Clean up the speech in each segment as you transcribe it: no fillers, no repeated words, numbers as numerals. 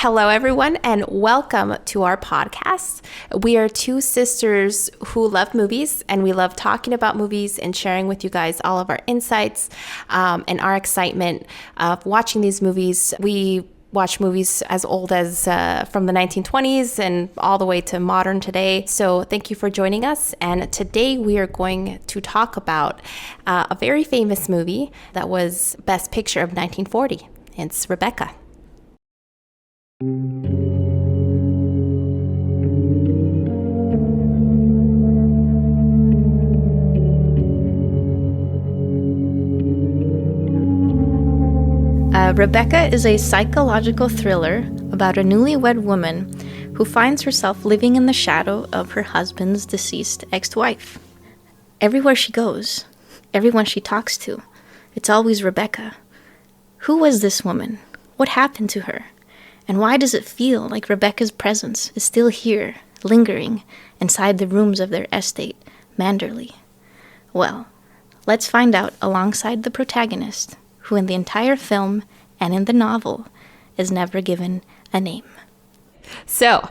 Hello, everyone, and welcome to our podcast. We are two sisters who love movies, and we love talking about movies and sharing with you guys all of our insights and our excitement of watching these movies. We watch movies as old as from the 1920s and all the way to modern today. So thank you for joining us. And today we are going to talk about a very famous movie that was Best Picture of 1940. It's Rebecca. Rebecca is a psychological thriller about a newlywed woman who finds herself living in the shadow of her husband's deceased ex-wife. Everywhere she goes, everyone she talks to, it's always Rebecca. Who was this woman? What happened to her? And why does it feel like Rebecca's presence is still here, lingering inside the rooms of their estate, Manderley? Well, let's find out alongside the protagonist, who in the entire film and in the novel is never given a name. So,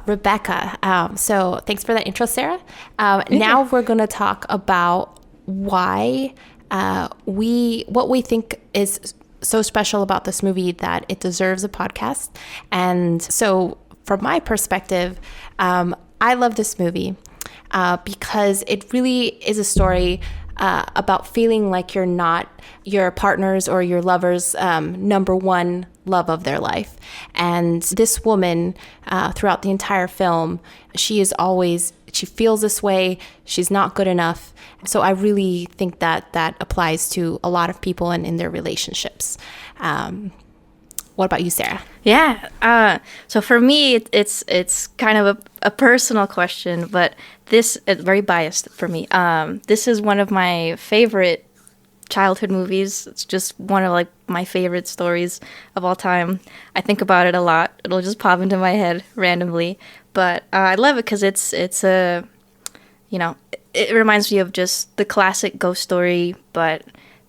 Rebecca, so thanks for that intro, Sarah. Now we're going to talk about why what we think is so special about this movie that it deserves a podcast. And so from my perspective, I love this movie because it really is a story about feeling like you're not your partner's or your lover's number one love of their life. And this woman, throughout the entire film, she feels this way. She's not good enough. So I really think that applies to a lot of people and in their relationships. What about you, Sarah? Yeah. So for me, it's kind of a personal question, but this is very biased for me. This is one of my favorite childhood movies. It's just one of my favorite stories of all time. I think about it a lot. It'll just pop into my head randomly, but I love it because it's a, it reminds me of just the classic ghost story, but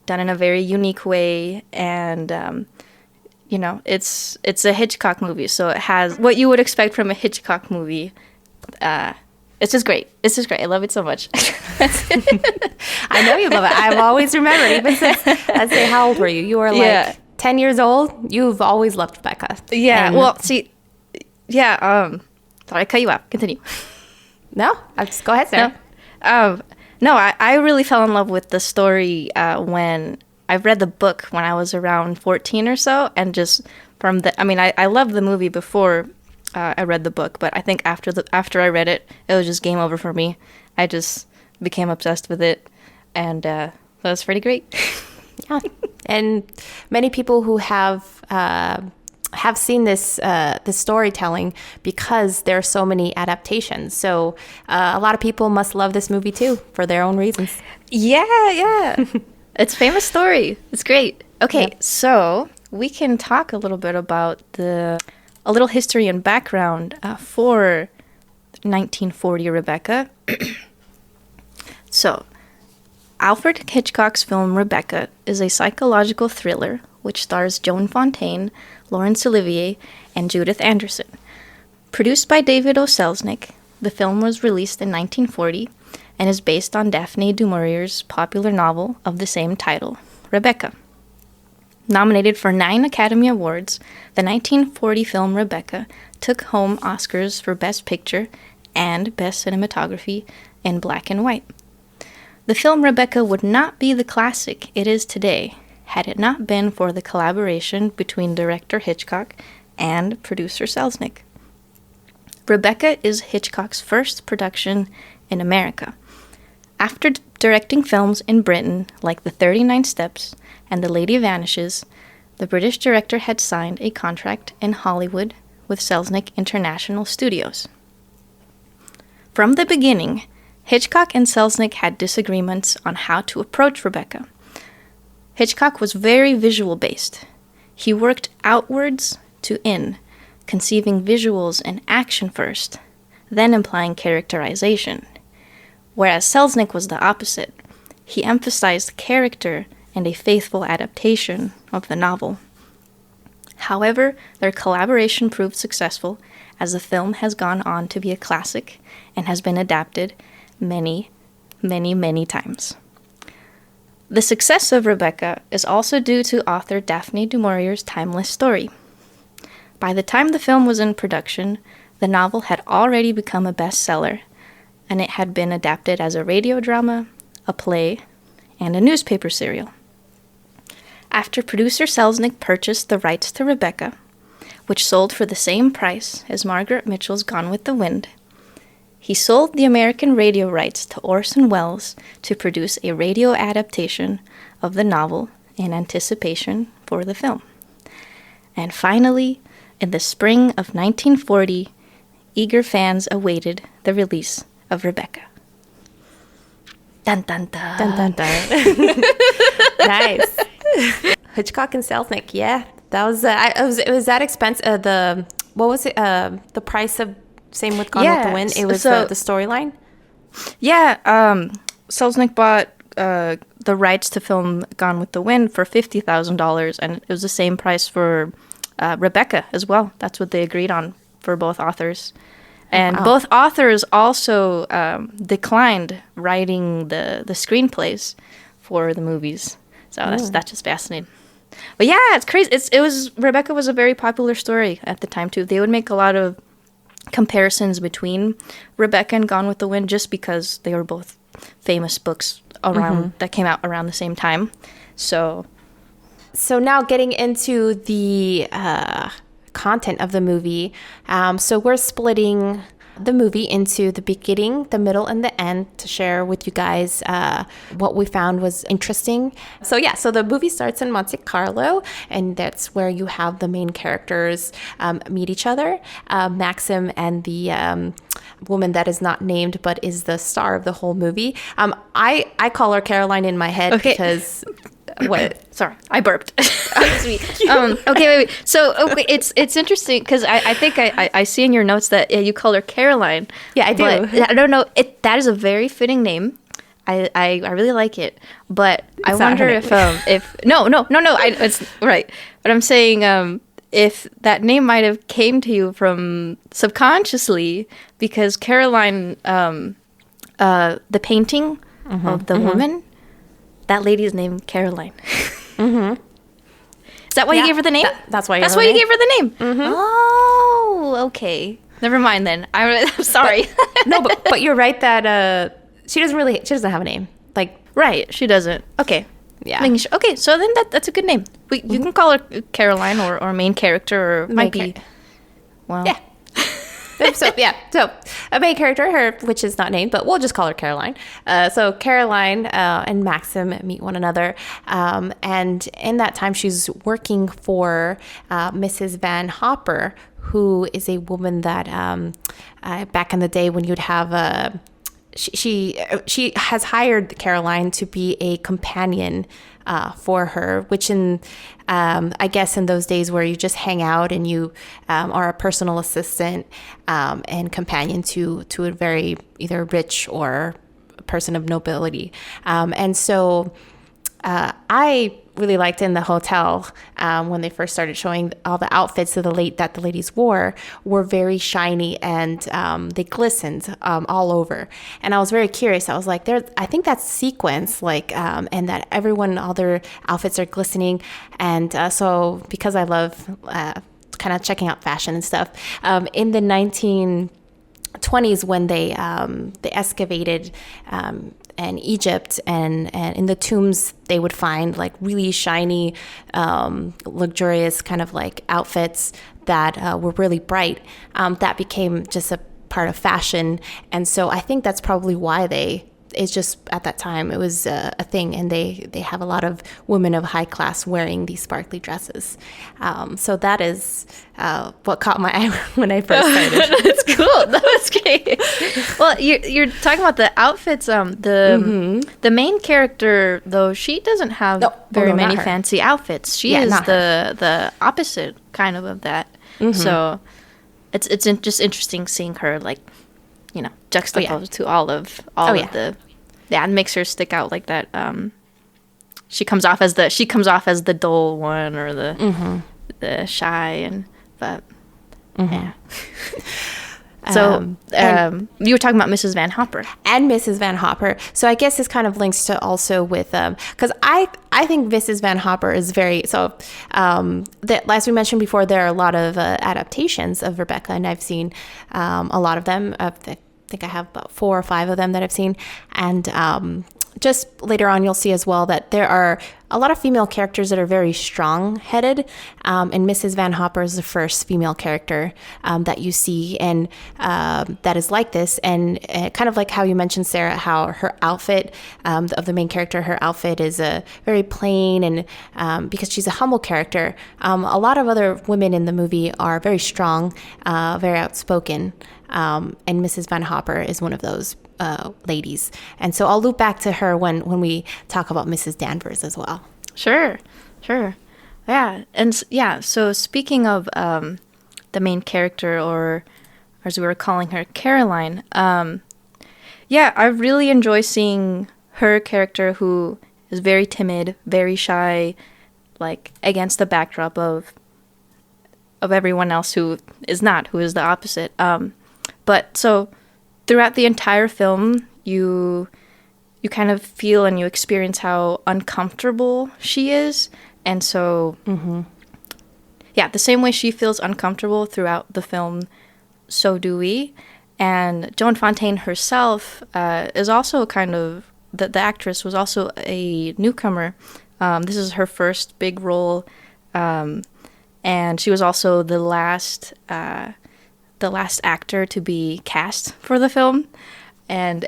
done in a very unique way. And it's a Hitchcock movie, so it has what you would expect from a Hitchcock movie. It's just great. I love it so much. I know you love it. I've always remembered, even since, let's say, how old were you? You were 10 years old. You've always loved Rebecca. Yeah. Sorry, I cut you off. Continue. No, just go ahead, Sarah. No, I really fell in love with the story when I read the book when I was around 14 or so, and just from I loved the movie before I read the book, but I think after I read it, it was just game over for me. I just became obsessed with it, and that was pretty great. Yeah, and many people who have seen this storytelling because there are so many adaptations. So a lot of people must love this movie too for their own reasons. Yeah. It's a famous story. It's great. Okay, So we can talk a little bit about a little history and background for 1940 Rebecca. So, Alfred Hitchcock's film Rebecca is a psychological thriller which stars Joan Fontaine, Laurence Olivier, and Judith Anderson. Produced by David O. Selznick, the film was released in 1940 and is based on Daphne DuMaurier's popular novel of the same title, Rebecca. Nominated for 9 Academy Awards, the 1940 film Rebecca took home Oscars for Best Picture and Best Cinematography in black and white. The film Rebecca would not be the classic it is today had it not been for the collaboration between director Hitchcock and producer Selznick. Rebecca is Hitchcock's first production in America. After directing films in Britain like The 39 Steps and The Lady Vanishes, the British director had signed a contract in Hollywood with Selznick International Studios. From the beginning, Hitchcock and Selznick had disagreements on how to approach Rebecca. Hitchcock was very visual-based. He worked outwards to in, conceiving visuals and action first, then implying characterization. Whereas Selznick was the opposite. He emphasized character and a faithful adaptation of the novel. However, their collaboration proved successful, as the film has gone on to be a classic and has been adapted many, many, many times. The success of Rebecca is also due to author Daphne DuMaurier's timeless story. By the time the film was in production, the novel had already become a bestseller, and it had been adapted as a radio drama, a play, and a newspaper serial. After producer Selznick purchased the rights to Rebecca, which sold for the same price as Margaret Mitchell's Gone with the Wind, he sold the American radio rights to Orson Welles to produce a radio adaptation of the novel in anticipation for the film. And finally, in the spring of 1940, eager fans awaited the release of Rebecca. Dun dun dun. Dun dun dun. Nice. Hitchcock and Selznick, yeah. That was, it was that expensive. What was it? The price of, same with Gone with the Wind? It was the storyline? Yeah, Selznick bought the rights to film Gone with the Wind for $50,000, and it was the same price for Rebecca as well. That's what they agreed on for both authors. And both authors also declined writing the screenplays for the movies. So that's just fascinating. But yeah, it's crazy. Rebecca was a very popular story at the time too. They would make a lot of comparisons between Rebecca and Gone with the Wind just because they were both famous books around that came out around the same time. So now getting into the content of the movie. So we're splitting the movie into the beginning, the middle, and the end to share with you guys what we found was interesting. So the movie starts in Monte Carlo, and that's where you have the main characters meet each other. Maxim and the woman that is not named but is the star of the whole movie. I call her Caroline in my head because... What? Sorry, I burped. Okay, wait. So it's interesting because I think I see in your notes that you call her Caroline. Yeah, I do. I don't know. That is a very fitting name. I really like it. But I wonder if no. It's right. But I'm saying if that name might have came to you from subconsciously because Caroline, the painting of the woman. That lady is named Caroline. Is that why you gave her the name? That's why. That's why you gave her the name. Oh, okay. Never mind then. I'm sorry. But you're right that she doesn't have a name. Like, right, she doesn't. Okay. Yeah. Okay, so then that's a good name. You can call her Caroline or main character or might be. Well. Yeah. So a main character, which is not named, but we'll just call her Caroline. So Caroline and Maxim meet one another, and in that time she's working for Mrs. Van Hopper, who is a woman that back in the day when you'd have she has hired Caroline to be a companion for her, which in I guess in those days where you just hang out and you are a personal assistant and companion to a very either rich or a person of nobility. And so I really liked in the hotel when they first started showing all the outfits that the ladies wore were very shiny and they glistened all over. And I was very curious. I was like, I think that's sequence, and that all their outfits are glistening. And so because I love kind of checking out fashion and stuff, in the 1920s when they excavated in Egypt and in the tombs they would find like really shiny luxurious kind of like outfits that were really bright, that became just a part of fashion. And so I think that's probably why it's just at that time it was a thing, and they have a lot of women of high class wearing these sparkly dresses. So that is what caught my eye when I first started. That's cool. That was great. Well, you're talking about the outfits. The main character though, she doesn't have very many fancy outfits. She is the opposite kind of that. So it's just interesting seeing her like, juxtaposed to all of the, it makes her stick out like that. She comes off as the dull one or the the shy but Mm-hmm. yeah. So you were talking about Mrs. Van Hopper. And Mrs. Van Hopper. So I guess this kind of links to also with, because I think Mrs. Van Hopper is very, so as we mentioned before, there are a lot of adaptations of Rebecca, and I've seen a lot of them. I think I have about 4 or 5 of them that I've seen. And just later on, you'll see as well that there are a lot of female characters that are very strong-headed, and Mrs. Van Hopper is the first female character that you see, and that is like this. And kind of like how you mentioned, Sarah, how her outfit of the main character, her outfit is very plain, and because she's a humble character, a lot of other women in the movie are very strong, very outspoken, and Mrs. Van Hopper is one of those ladies. And so I'll loop back to her when we talk about Mrs. Danvers as well. Sure. Yeah. And yeah, so speaking of the main character, or as we were calling her, Caroline, yeah, I really enjoy seeing her character, who is very timid, very shy, like against the backdrop of everyone else who is the opposite. But so throughout the entire film, you kind of feel and you experience how uncomfortable she is. And so, yeah, the same way she feels uncomfortable throughout the film, so do we. And Joan Fontaine herself is also kind of, the actress was also a newcomer. This is her first big role. And she was also the last actor to be cast for the film, and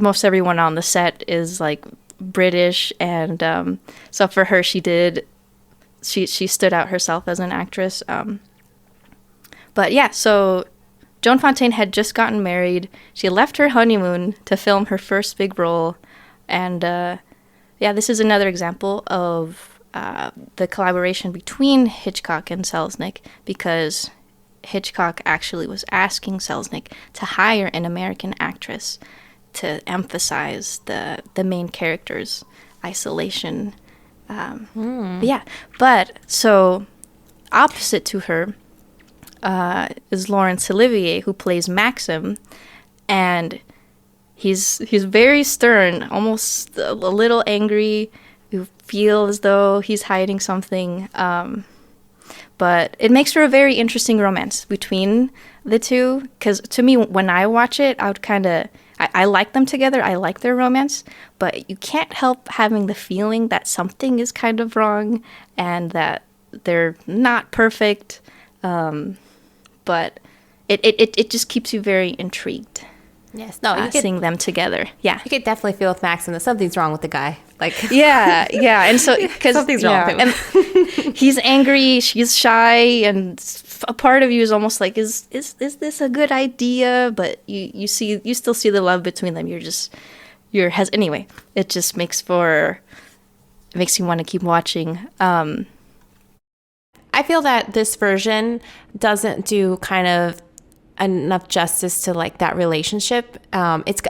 most everyone on the set is like British, and so for her, she stood out herself as an actress. But yeah, so Joan Fontaine had just gotten married. She left her honeymoon to film her first big role, and yeah, this is another example of the collaboration between Hitchcock and Selznick, because Hitchcock actually was asking Selznick to hire an American actress to emphasize the main character's isolation. Yeah, but so opposite to her is Laurence Olivier, who plays Maxim, and he's very stern, almost a little angry. You feel as though he's hiding something. But it makes for a very interesting romance between the two. Because to me, when I watch it, I like them together. I like their romance. But you can't help having the feeling that something is kind of wrong and that they're not perfect. But it just keeps you very intrigued. Yes, no, you seeing them together. Yeah, you could definitely feel with Maxim that something's wrong with the guy. Like, yeah, and so because something's wrong with him. And he's angry, she's shy, and a part of you is almost like, is this a good idea? But you still see the love between them. Anyway. It just makes you want to keep watching. I feel that this version doesn't do kind of enough justice to like that relationship. It's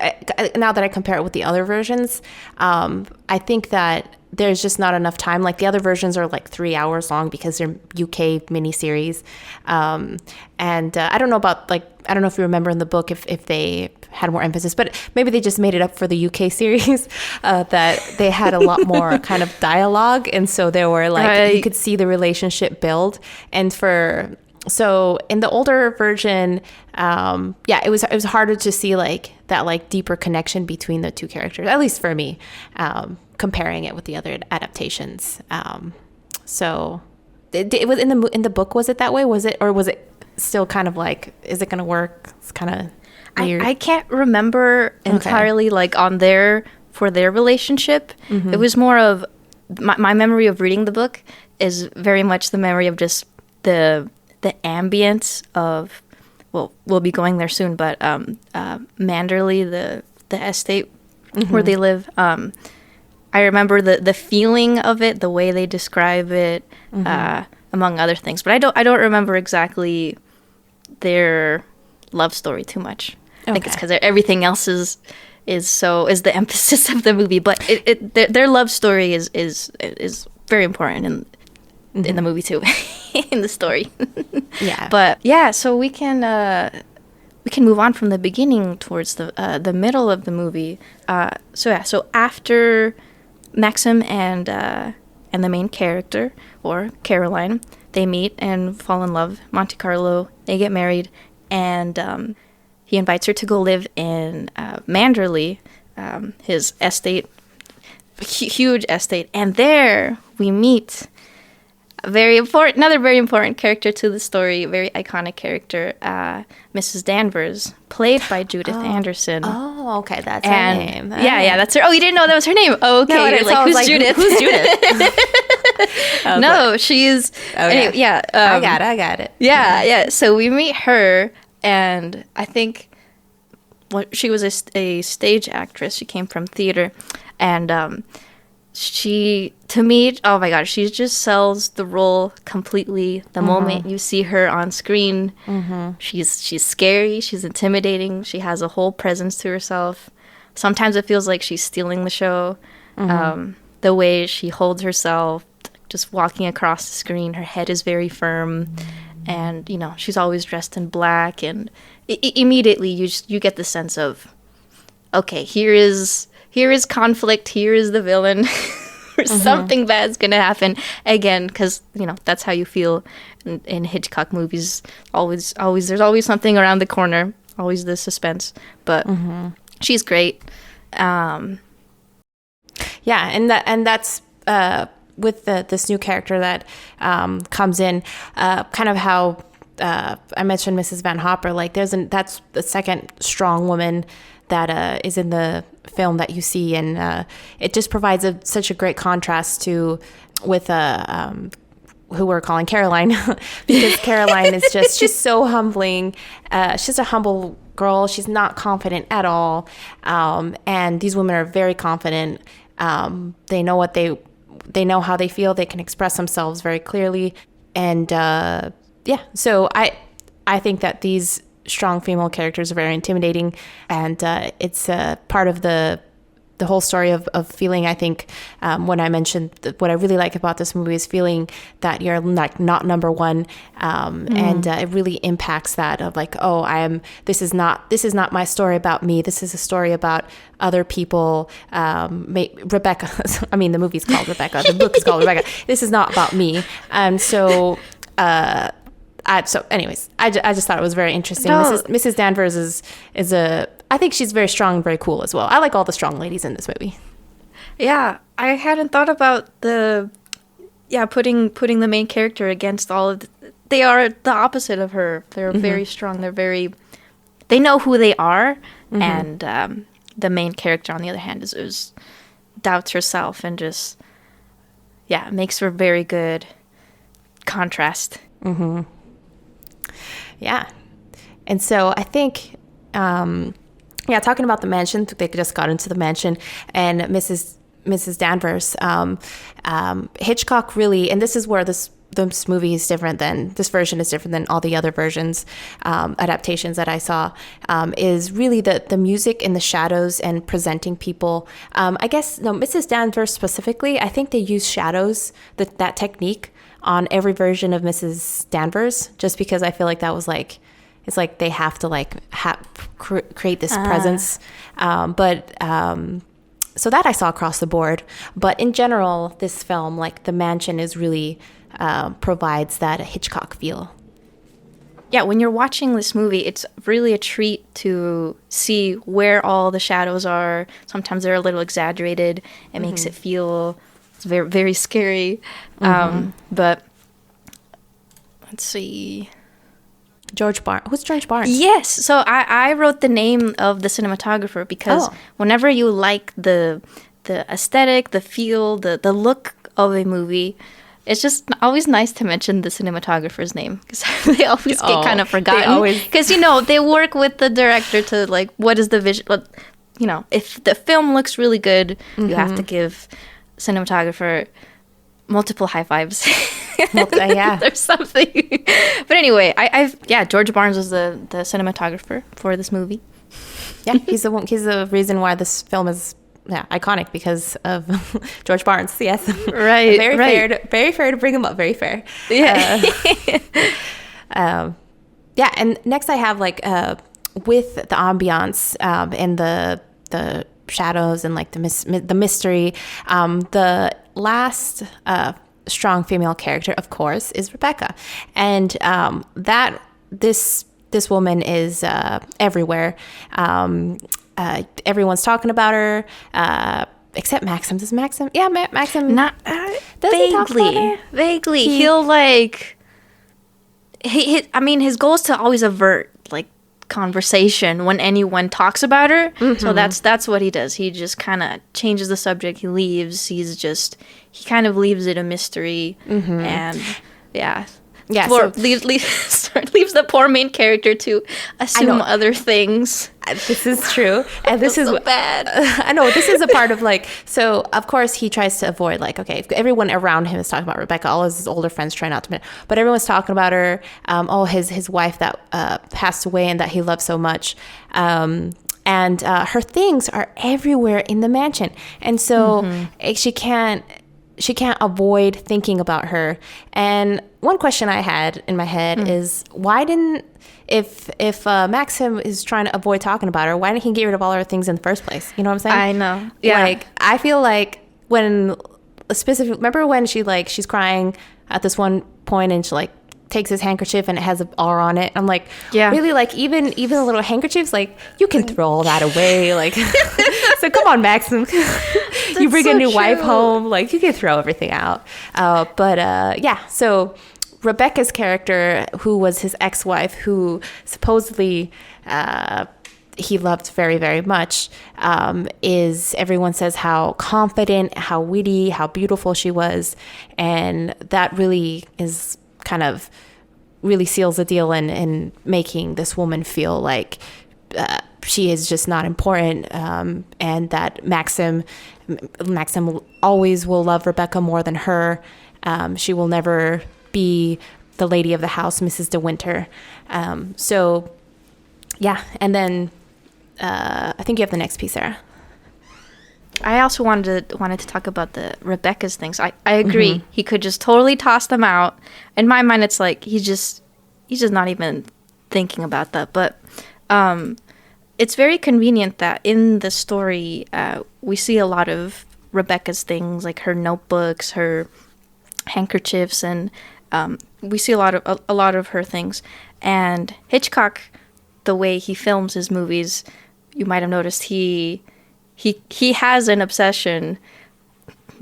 now that I compare it with the other versions, I think that there's just not enough time. Like the other versions are like 3 hours long because they're UK miniseries. And I don't know about I don't know if you remember in the book if they had more emphasis, but maybe they just made it up for the UK series, that they had a lot more kind of dialogue. And so there were you could see the relationship build. And so in the older version, it was harder to see that deeper connection between the two characters, at least for me, comparing it with the other adaptations. So it was in the book. Was it that way? Was it still kind of is it going to work? It's kind of weird. I can't remember entirely for their relationship. Mm-hmm. It was more of my memory of reading the book is very much the memory of just the ambience of, well, we'll be going there soon, but Manderley, the estate where they live. I remember the feeling of it, the way they describe it, among other things. But I don't remember exactly their love story too much. I think it's because everything else is the emphasis of the movie. But their love story is very important in the movie too, in the story. Yeah. But yeah, so we can move on from the beginning towards the middle of the movie. So after Maxim and the main character, or Caroline, they meet and fall in love. Monte Carlo, they get married, and he invites her to go live in Manderley, his estate, huge estate, and there we meet another very important character to the story, very iconic character, Mrs. Danvers, played by Judith Anderson. Oh, okay, that's her name. Yeah, that's her. Oh, you didn't know that was her name? Oh, okay. No, You're like, who's Judith? Who's Judith? No, she's... Okay. Anyway, yeah. I got it. Yeah. So we meet her, and I think she was a stage actress. She came from theater, and she, to me, oh my god, she just sells the role completely. The moment you see her on screen, she's scary, she's intimidating, she has a whole presence to herself. Sometimes it feels like she's stealing the show. The way she holds herself, just walking across the screen, her head is very firm, and she's always dressed in black, and immediately you get the sense of, okay, here is conflict, here is the villain, or something bad's gonna happen again, because that's how you feel in Hitchcock movies. Always there's always something around the corner, always the suspense. But she's great. Yeah, and that's with this new character that comes in, kind of how I mentioned Mrs. Van Hopper. Like that's the second strong woman that is in the film that you see, and it just provides such a great contrast with who we're calling Caroline, because Caroline is she's so humbling. She's a humble girl. She's not confident at all, and these women are very confident. They know they know how they feel. They can express themselves very clearly, and so I think that these strong female characters are very intimidating, and it's part of the whole story of feeling. I think when I mentioned what I really like about this movie is feeling that you're like not number one, and it really impacts that of like, oh, this is not my story about me. This is a story about other people. Rebecca. I mean, the movie's called Rebecca. The book is called Rebecca. This is not about me, and so. So anyways, I just thought it was very interesting. No. Mrs. Danvers is I think she's very strong and very cool as well. I like all the strong ladies in this movie. Yeah, I hadn't thought about putting the main character against all of they are the opposite of her. They're very strong. They know who they are, and the main character on the other hand is doubts herself and just makes for a very good contrast. Yeah. And so I think, talking about the mansion, they just got into the mansion, and Mrs. Danvers, Hitchcock really, and this is where this movie is different than, this version is different than all the other versions, adaptations that I saw, is really the music and the shadows and presenting people. I guess, no, Mrs. Danvers specifically, I think they use shadows, that technique, on every version of Mrs. Danvers, just because I feel like that was like, it's like they have to create this presence. So that I saw across the board. But in general, this film, like the mansion is really provides that Hitchcock feel. Yeah, when you're watching this movie, it's really a treat to see where all the shadows are. Sometimes they're a little exaggerated. It makes it feel... It's very, very scary. But let's see. George Barnes. Who's George Barnes? Yes. So I wrote the name of the cinematographer because whenever you like the aesthetic, the feel, the look of a movie, it's just always nice to mention the cinematographer's name, because they always get kind of forgotten. Because, they work with the director to, like, what is the vision? If the film looks really good, you have to give... cinematographer multiple high fives. There's something. But anyway, George Barnes was the cinematographer for this movie. Yeah, he's the reason why this film is iconic because of George Barnes. Yes, right. Very fair to bring him up. Very fair. Yeah. Yeah, and next I have like with the ambiance and the shadows and like the mystery. The last strong female character, of course, is Rebecca, and that this woman is everywhere. Everyone's talking about her, except Maxim. Does Maxim? Yeah, Maxim. Not vaguely. He'll like. I mean, his goal is to always avert like conversation when anyone talks about her. Mm-hmm. So that's what he does. He just kind of changes the subject. He leaves. He kind of leaves it a mystery, mm-hmm. and yeah. Yeah, leaves the poor main character to assume other things. This is true, and this is so bad. I know this is a part of like. So of course he tries to avoid like, okay, everyone around him is talking about Rebecca. All his older friends try not to, but everyone's talking about her. His wife that passed away and that he loved so much. And her things are everywhere in the mansion, and so mm-hmm. She can't avoid thinking about her. And one question I had in my head is, why didn't, if Maxim is trying to avoid talking about her, why didn't he get rid of all her things in the first place? You know what I'm saying? I know. Yeah. Like, I feel like remember when she's crying at this one point and she like takes his handkerchief and it has an R on it. I'm like, yeah. Really, like even the little handkerchiefs, like you can throw all that away. Like, so come on, Maxim. You bring a new wife home, like you can throw everything out. Yeah. So Rebecca's character, who was his ex-wife, who supposedly he loved very, very much, is, everyone says how confident, how witty, how beautiful she was, and that really is kind of really seals the deal in making this woman feel like she is just not important, and that Maxim always will love Rebecca more than her. She will never be the lady of the house, Mrs. De Winter. So yeah, and then I think you have the next piece, Sarah. I also wanted to talk about the Rebecca's things. I agree. Mm-hmm. He could just totally toss them out. In my mind, it's like he's just not even thinking about that. But it's very convenient that in the story we see a lot of Rebecca's things, like her notebooks, her handkerchiefs, and we see a lot of her things. And Hitchcock, the way he films his movies, you might have noticed he has an obsession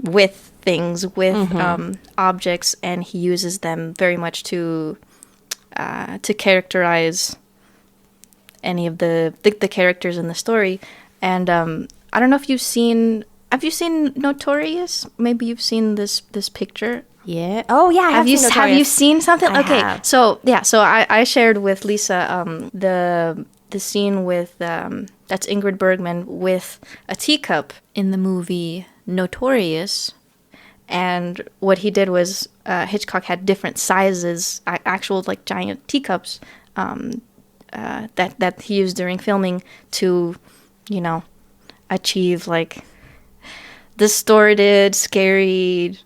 with things, with mm-hmm. Objects, and he uses them very much to characterize any of the characters in the story. And I don't know if have you seen Notorious? Maybe you've seen this picture. Yeah. Oh yeah. Have you seen something? Okay. Have. So yeah. So I shared with Lisa the scene with that's Ingrid Bergman with a teacup in the movie Notorious, and what he did was Hitchcock had different sizes, actual like giant teacups that he used during filming to, achieve like distorted, scary,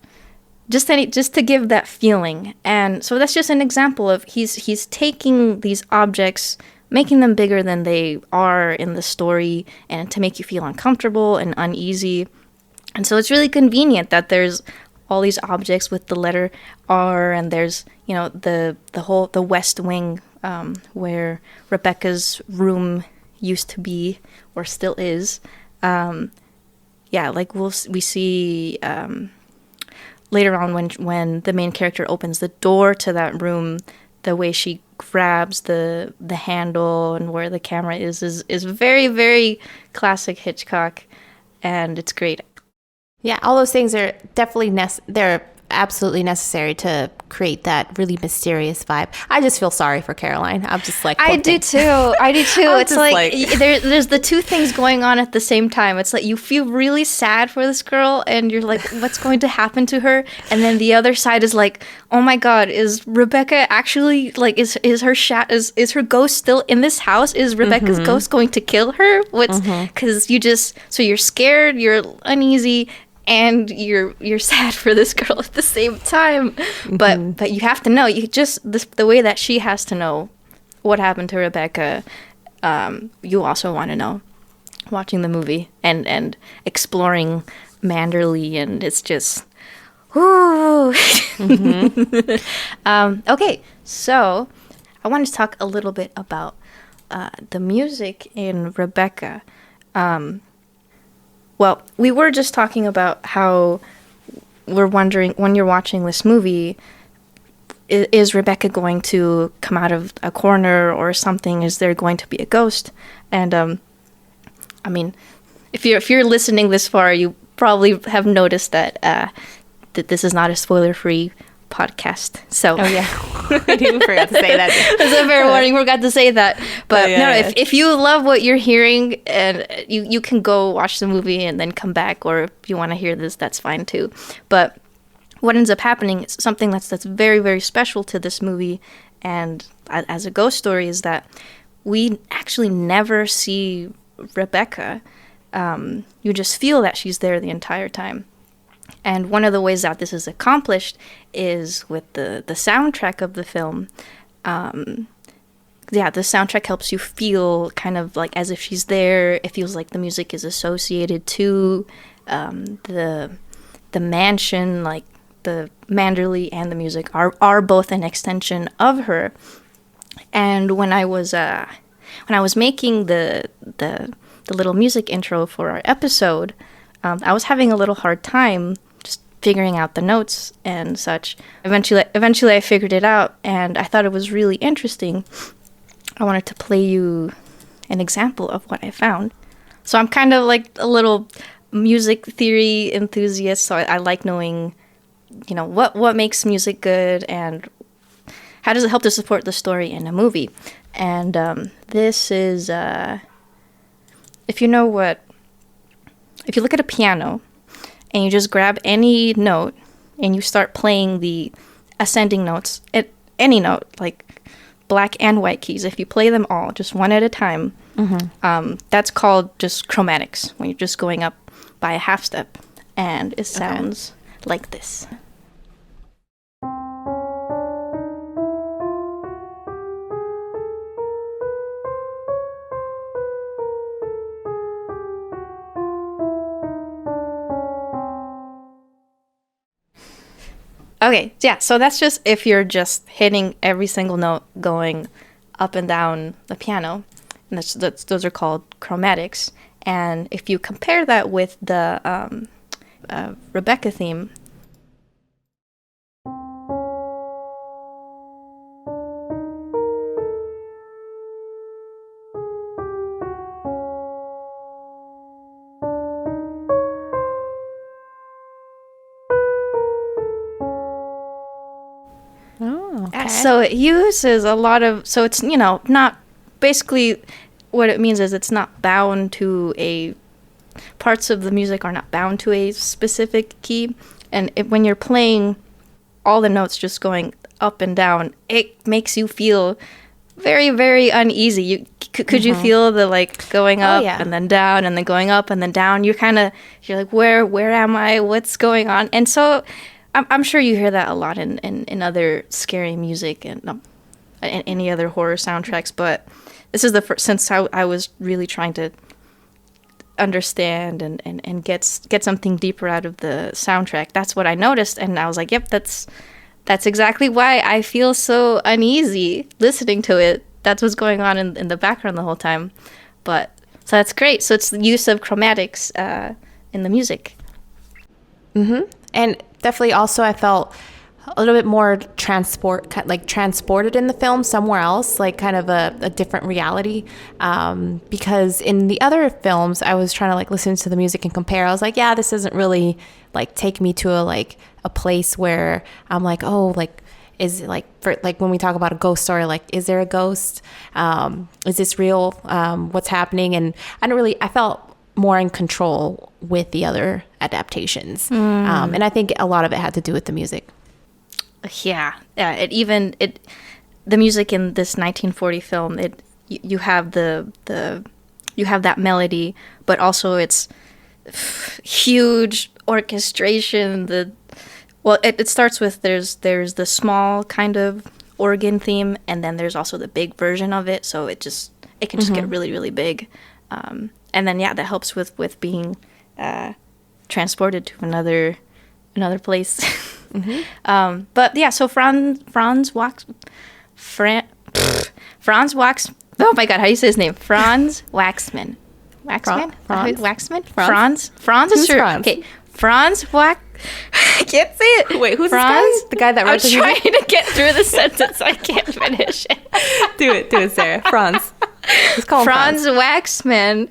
just to give that feeling. And so that's just an example of he's taking these objects, making them bigger than they are in the story, and to make you feel uncomfortable and uneasy. And so it's really convenient that there's all these objects with the letter R, and there's the West Wing where Rebecca's room used to be, or still is. Like we see later on when the main character opens the door to that room, the way she grabs the handle and where the camera is very, very classic Hitchcock, and it's great. Yeah, all those things are definitely they're absolutely necessary to create that really mysterious vibe. I just feel sorry for Caroline. I'm just like, I do too. It's like there's the two things going on at the same time. It's like you feel really sad for this girl and you're like, what's going to happen to her? And then the other side is like, oh my God, is Rebecca actually like, is her ghost still in this house? Is Rebecca's ghost going to kill her? Because so you're scared, you're uneasy, and you're sad for this girl at the same time. But you have to know, the way that she has to know what happened to Rebecca, you also want to know watching the movie and exploring Manderley, and it's just whoo. Okay, so I wanted to talk a little bit about the music in Rebecca. Well, we were just talking about how we're wondering, when you're watching this movie, is Rebecca going to come out of a corner or something? Is there going to be a ghost? And I mean, if you're listening this far, you probably have noticed that that this is not a spoiler-free podcast. So oh yeah, I didn't forget to say that. That's a fair warning. Forgot to say that. But if you love what you're hearing, and you can go watch the movie and then come back, or if you want to hear this, that's fine too. But what ends up happening is something that's very, very special to this movie, and as a ghost story, is that we actually never see Rebecca. You just feel that she's there the entire time. And one of the ways that this is accomplished is with the soundtrack of the film. The soundtrack helps you feel kind of like as if she's there. It feels like the music is associated to the mansion, like the Manderley and the music are both an extension of her. And when I was making the little music intro for our episode, I was having a little hard time just figuring out the notes and such. Eventually I figured it out, and I thought it was really interesting. I wanted to play you an example of what I found. So I'm kind of like a little music theory enthusiast, so I like knowing, what makes music good and how does it help to support the story in a movie. And this is, if you look at a piano and you just grab any note and you start playing the ascending notes at any note, like black and white keys, if you play them all just one at a time, that's called just chromatics, when you're just going up by a half step, and it sounds like this. Okay, yeah, so that's just if you're just hitting every single note going up and down the piano. And those are called chromatics. And if you compare that with the Rebecca theme, so it uses a lot of, so it's, not, basically what it means is it's not bound to parts of the music are not bound to a specific key. And when you're playing all the notes just going up and down, it makes you feel very, very uneasy. Could you feel the like going up and then down and then going up and then down? You're like, where am I? What's going on? And so I'm sure you hear that a lot in other scary music and any other horror soundtracks, but this is the first, since I was really trying to understand and get something deeper out of the soundtrack. That's what I noticed, and I was like, yep, that's exactly why I feel so uneasy listening to it. That's what's going on in the background the whole time. So that's great. So it's the use of chromatics in the music. And definitely also I felt a little bit more transported in the film somewhere else, like kind of a different reality. Because in the other films, I was trying to like listen to the music and compare. I was like, yeah, this doesn't really like take me to a place where I'm like, oh, like, is it like, for like when we talk about a ghost story, like, is there a ghost? Is this real? What's happening? And I felt more in control with the other adaptations. And I think a lot of it had to do with the music. Yeah. The music in this 1940 film, you have you have that melody, but also it's huge orchestration. It starts with there's the small kind of organ theme, and then there's also the big version of it, so it can just get really, really big. And then that helps with being transported to another place. But yeah, so Franz Wax. Oh my God, how do you say his name? Franz Waxman. Waxman? Franz? Waxman? Franz? Franz is Who's sure. Franz? Okay, Franz Wax. I can't say it. Wait, who's Franz? this guy? The guy that wrote the music? I'm trying to get through the sentence. I can't finish it. Do it, Sarah. Franz. Let's call him Franz Waxman.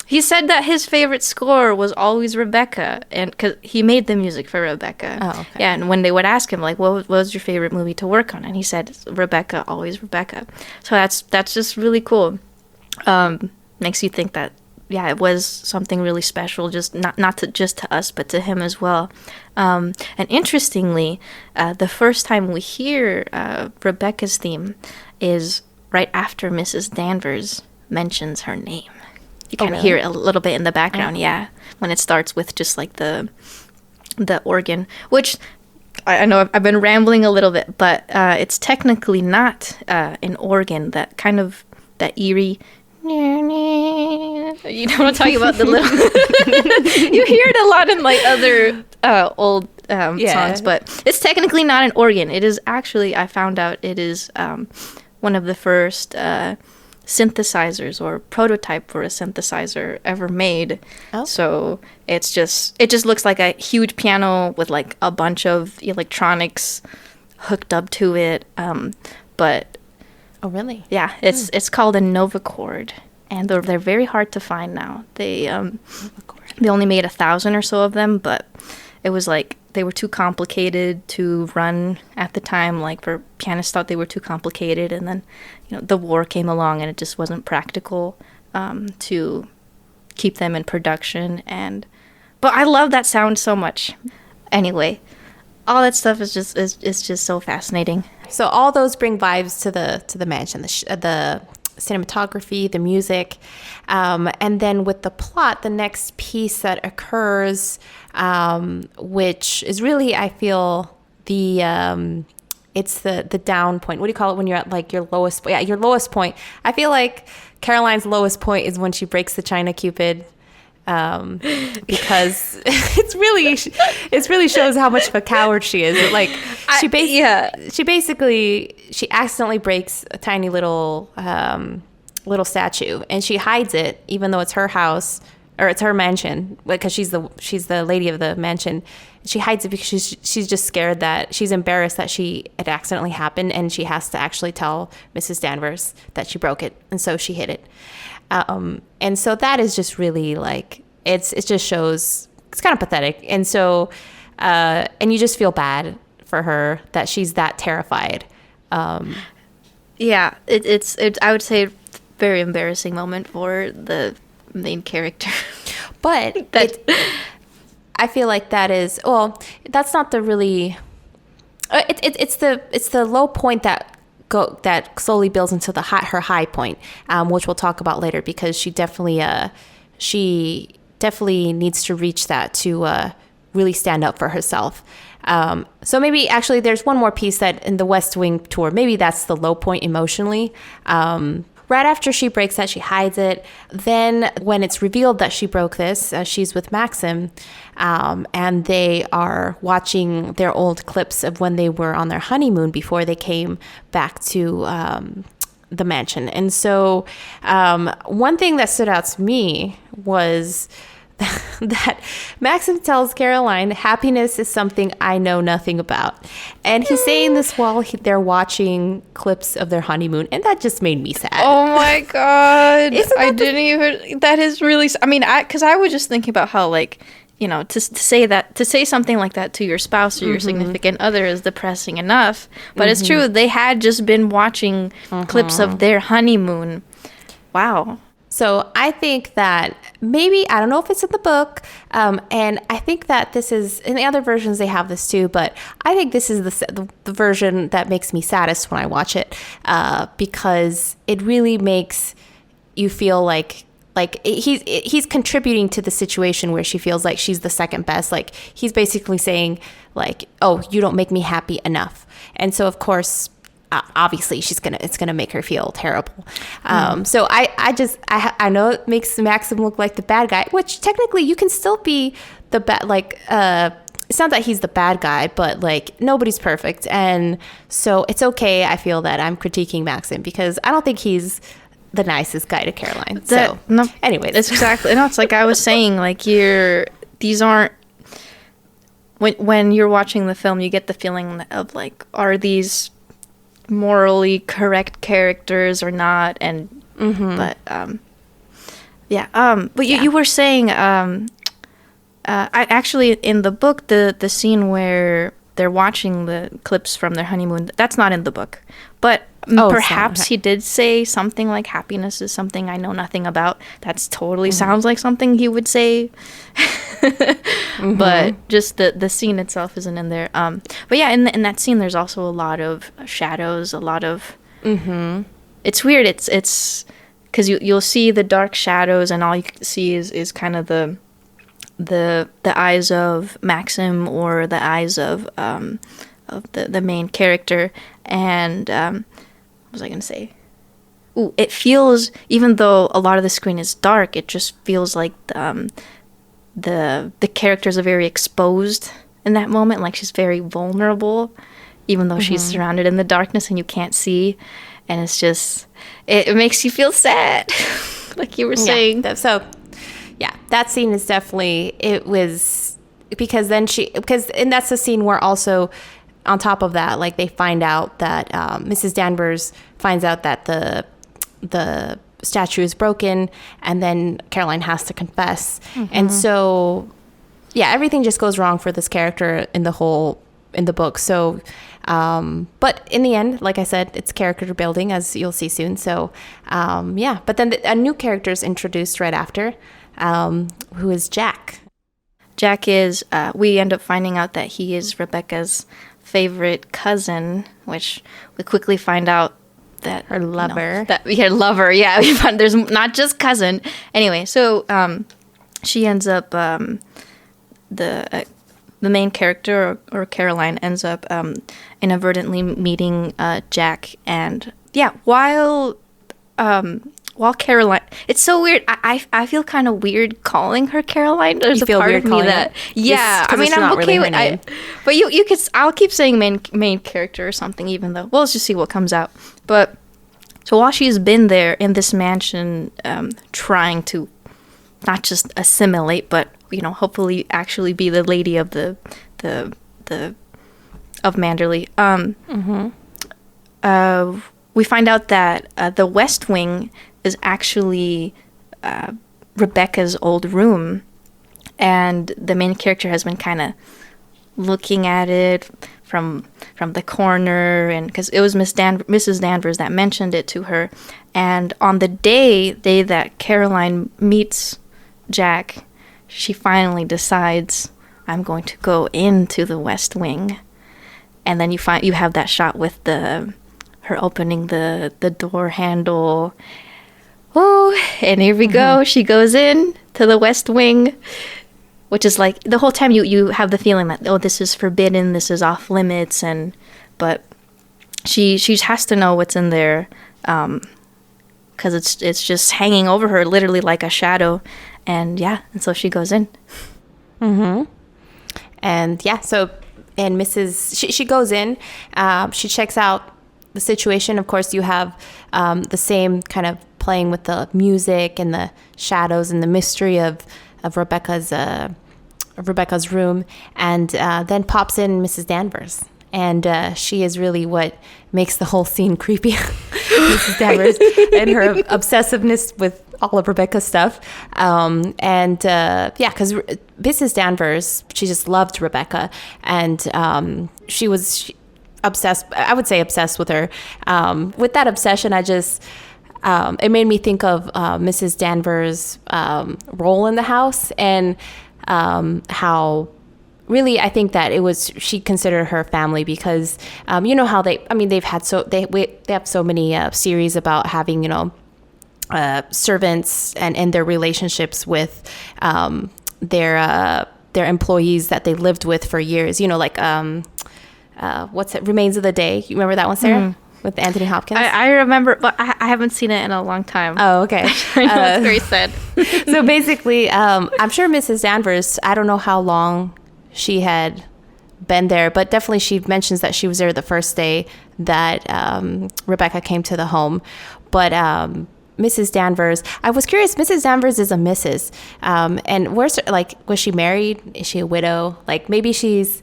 He said that his favorite score was always Rebecca, and because he made the music for Rebecca. Oh, okay. Yeah, and when they would ask him, like, what was your favorite movie to work on? And he said, Rebecca, always Rebecca. So that's just really cool. Makes you think that, yeah, it was something really special, just not to us, but to him as well. And interestingly, the first time we hear Rebecca's theme is right after Mrs. Danvers mentions her name. You kind of hear it a little bit in the background, yeah, when it starts with just like the organ, which I know I've been rambling a little bit, but it's technically not an organ. That kind of that eerie. You know what I'm talking about? The little. You hear it a lot in like other old songs, but it's technically not an organ. It is actually, I found out, it is one of the first synthesizers or prototype for a synthesizer ever made. Oh. So it just looks like a huge piano with like a bunch of electronics hooked up to it. But oh, really? Yeah, it's called a Novacord, and they're very hard to find now. They only made 1,000 or so of them, but it was like they were too complicated to run at the time. Like, for pianists thought they were too complicated, and then the war came along and it just wasn't practical to keep them in production. But I love that sound so much. Anyway, all that stuff is just so fascinating. So all those bring vibes to the mansion, the cinematography, the music, and then with the plot, the next piece that occurs, which is really, I feel, it's the down point. What do you call it when you're at like your lowest? Yeah, your lowest point. I feel like Caroline's lowest point is when she breaks the China Cupid. Because it really shows how much of a coward she is. Like she basically accidentally breaks a tiny little statue, and she hides it, even though it's her house or it's her mansion, because she's the lady of the mansion. She hides it because she's just scared, that she's embarrassed that it accidentally happened, and she has to actually tell Mrs. Danvers that she broke it, and so she hid it. And so that is just really like, it just shows, it's kind of pathetic. And so, and you just feel bad for her that she's that terrified. Yeah, it's I would say very embarrassing moment for the main character. But I feel like that is, well, that's not the really, it's the low point that slowly builds into her high point, which we'll talk about later, because she definitely needs to reach that to really stand up for herself. So maybe actually there's one more piece that in the West Wing tour, maybe that's the low point emotionally. Right after she breaks that, she hides it. Then when it's revealed that she broke this, she's with Maxim, and they are watching their old clips of when they were on their honeymoon before they came back to the mansion. And so one thing that stood out to me was that Maxim tells Caroline, happiness is something I know nothing about. And he's saying this while they're watching clips of their honeymoon. And that just made me sad. Oh my God. That is really, because I was just thinking about how, like, you know, to say something like that to your spouse or your significant other is depressing enough. But it's true. They had just been watching clips of their honeymoon. Wow. So I think that maybe, I don't know if it's in the book, and I think that this is, in the other versions they have this too, but I think this is the version that makes me saddest when I watch it, because it really makes you feel like he's contributing to the situation where she feels like she's the second best. Like, he's basically saying, like, oh, you don't make me happy enough. And so, of course, obviously it's gonna make her feel terrible. So I know it makes Maxim look like the bad guy, which technically you can still be the bad, like, it's not that he's the bad guy, but like, nobody's perfect. And so it's okay, I feel, that I'm critiquing Maxim, because I don't think he's the nicest guy to Caroline. Anyways. It's exactly, no, it's like I was saying, like, these aren't, when you're watching the film, you get the feeling of, like, are these morally correct characters or not? And but you were saying, I actually, in the book, the scene where they're watching the clips from their honeymoon, that's not in the book, but perhaps he did say something like, happiness is something I know nothing about. That's totally sounds like something he would say. But just the scene itself isn't in there. But yeah, in that scene, there's also a lot of shadows, a lot of... It's weird. It's because you'll see the dark shadows, and all you see is kind of the eyes of Maxim, or the eyes of the main character. And what was I going to say? Ooh, it feels, even though a lot of the screen is dark, it just feels like the characters are very exposed in that moment. Like, she's very vulnerable, even though she's surrounded in the darkness and you can't see. And it's just, it makes you feel sad, like you were saying. Yeah, that scene is definitely, it was, because and that's the scene where also, on top of that, like, they find out that Mrs. Danvers finds out that the statue is broken, and then Caroline has to confess. And so, yeah, everything just goes wrong for this character in the book. So, but in the end, like I said, it's character building, as you'll see soon. So, yeah, but then a new character is introduced right after, who is Jack. Jack is, we end up finding out that he is Rebecca's favorite cousin, which we quickly find out that her lover. Her lover, yeah. We found there's not just cousin. Anyway, so she ends up the main character, or Caroline, ends up inadvertently meeting Jack, and yeah, while Caroline, it's so weird. I feel kind of weird calling her Caroline. There's a part of me that, yeah. I mean, I'm okay with it. But you could. I'll keep saying main character or something, even though. Well, let's just see what comes out. But so while she's been there in this mansion, trying to not just assimilate, but hopefully actually be the lady of the of Manderley. We find out that the West Wing is actually Rebecca's old room, and the main character has been kind of looking at it from the corner, and because it was Mrs. Danvers that mentioned it to her, and on the day that Caroline meets Jack, she finally decides, I'm going to go into the West Wing, and then you have that shot with her opening the door handle. Oh, and here we go. She goes in to the West Wing, which is like, the whole time you have the feeling that, oh, this is forbidden, this is off limits, but she has to know what's in there, because it's just hanging over her, literally like a shadow, and so she goes in. And yeah, so, and she goes in, she checks out the situation. Of course, you have the same kind of playing with the music and the shadows and the mystery of Rebecca's room, and then pops in Mrs. Danvers. And she is really what makes the whole scene creepy. Mrs. Danvers and her obsessiveness with all of Rebecca's stuff. Because Mrs. Danvers, she just loved Rebecca. And she was obsessed, I would say obsessed with her. With that obsession, it made me think of Mrs. Danvers' role in the house, and how really I think that she considered her family, because you know how they have so many series about having, servants and their relationships with their employees that they lived with for years, like what's it, Remains of the Day. You remember that one, Sarah? With Anthony Hopkins? I remember, but I haven't seen it in a long time. Oh, okay. I know it's very sad. So basically, I'm sure Mrs. Danvers, I don't know how long she had been there, but definitely she mentions that she was there the first day that Rebecca came to the home. But Mrs. Danvers, I was curious, Mrs. Danvers is a Mrs. And was she married? Is she a widow? Like, maybe she's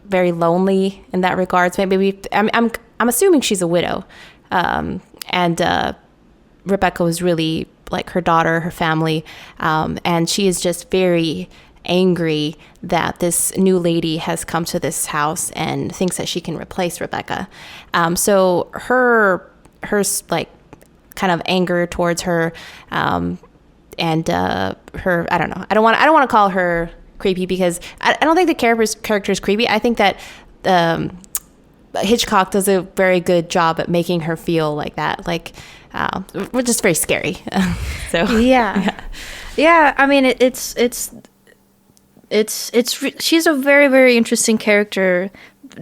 very lonely in that regards. Maybe I'm assuming she's a widow. And Rebecca was really like her daughter, her family. And she is just very angry that this new lady has come to this house and thinks that she can replace Rebecca. So her like kind of anger towards her, and her, I don't know. I don't want to call her creepy, because I don't think the character is creepy. I think that Hitchcock does a very good job at making her feel like that. Like, we're just very scary. So yeah. I mean, she's a very, very interesting character.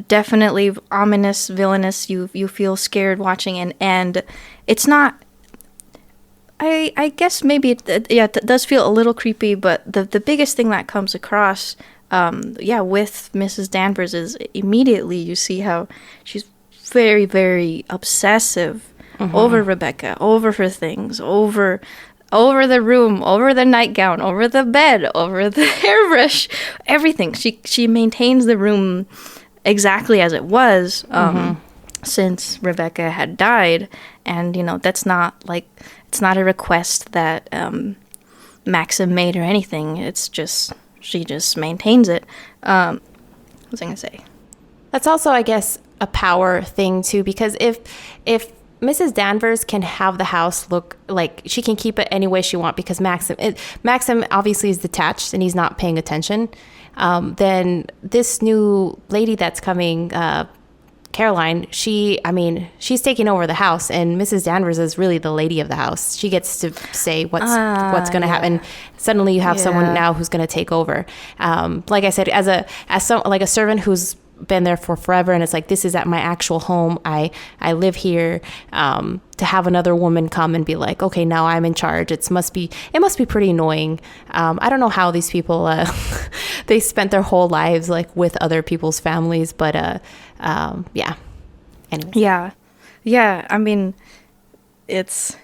Definitely ominous, villainous. You feel scared watching, and it's not. I guess maybe it does feel a little creepy, but the biggest thing that comes across, with Mrs. Danvers is immediately you see how she's very, very obsessive over Rebecca, over her things, over the room, over the nightgown, over the bed, over the hairbrush, everything. She maintains the room exactly as it was since Rebecca had died, and that's not like, it's not a request that Maxim made or anything. It's just she just maintains it. What was I gonna say? That's also, I guess, a power thing too, because if Mrs. Danvers can have the house look like, she can keep it any way she wants, because Maxim obviously is detached and he's not paying attention. Then this new lady that's coming, Caroline, she's taking over the house, and Mrs. Danvers is really the lady of the house. She gets to say what's going to happen. Suddenly you have someone now who's going to take over. Like I said, as a servant who's been there for forever, and it's like, this is at my actual home. I live here. To have another woman come and be like, okay, now I'm in charge. It must be pretty annoying. I don't know how these people they spent their whole lives like with other people's families, but yeah. Anyways. Yeah. I mean, it's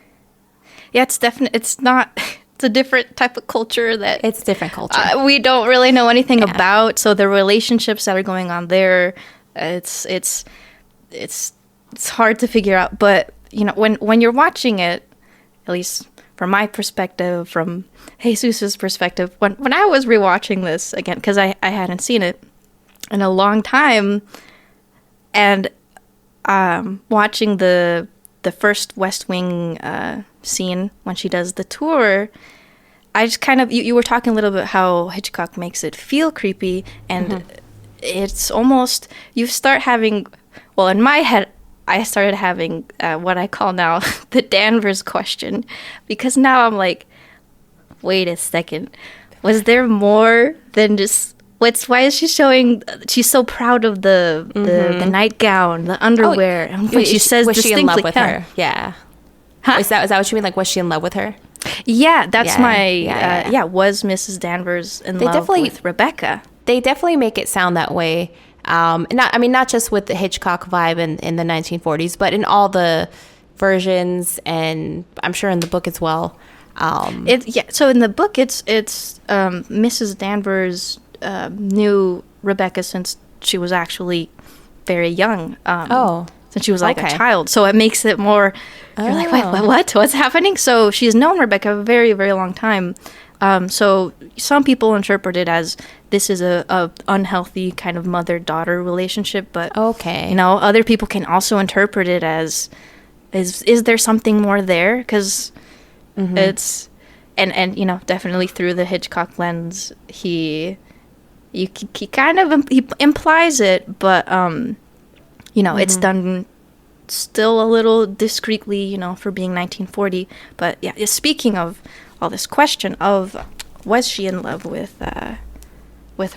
definitely, it's not. It's a different type of culture that it's different culture. We don't really know anything about. So the relationships that are going on there, it's hard to figure out. But when you're watching it, at least from my perspective, from Jesus's perspective, when I was rewatching this again, because I hadn't seen it in a long time, and watching the first West Wing scene when she does the tour, I just kind of, you were talking a little bit how Hitchcock makes it feel creepy, and it's almost, you start having, well, in my head, I started having what I call now the Danvers question, because now I'm like, wait a second, was there more than just, why is she showing, she's so proud of the nightgown, the underwear, when she says was distinctly, she in love with her? Yeah. Huh? Is that what you mean? Like, was she in love with her? Yeah, that's was Mrs. Danvers in love with Rebecca? They definitely make it sound that way. Not just with the Hitchcock vibe in the 1940s, but in all the versions, and I'm sure in the book as well. So in the book, it's Mrs. Danvers knew Rebecca since she was actually very young. Since she was like a child, so it makes it more. You're like, wait, what's happening? So she's known Rebecca a very, very long time. So some people interpret it as this is a unhealthy kind of mother-daughter relationship, but other people can also interpret it as is there something more there? Because it's and definitely through the Hitchcock lens, he kind of he implies it, but it's done still a little discreetly, for being 1940. But yeah, speaking of all this question of was she in love with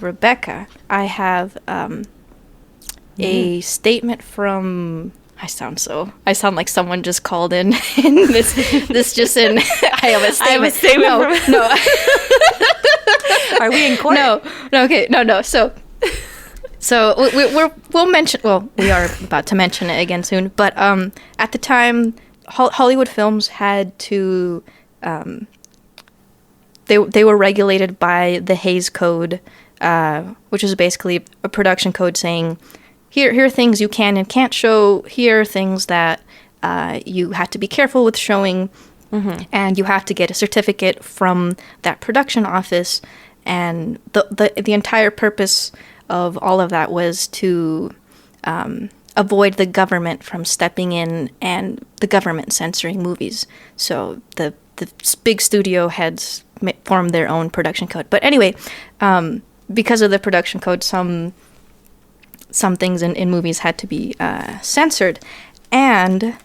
Rebecca, I have a statement from. I sound like someone just called in this just in. I have a statement. No. Are we in court? No. Okay. No. So we'll mention. Well, we are about to mention it again soon. But at the time, Hollywood films had to. They were regulated by the Hays Code, which is basically a production code saying, here are things you can and can't show. Here are things that you have to be careful with showing, and you have to get a certificate from that production office. And the entire purpose of all of that was to avoid the government from stepping in and the government censoring movies. So the big studio heads formed their own production code. But anyway, because of the production code, some things in movies had to be censored. And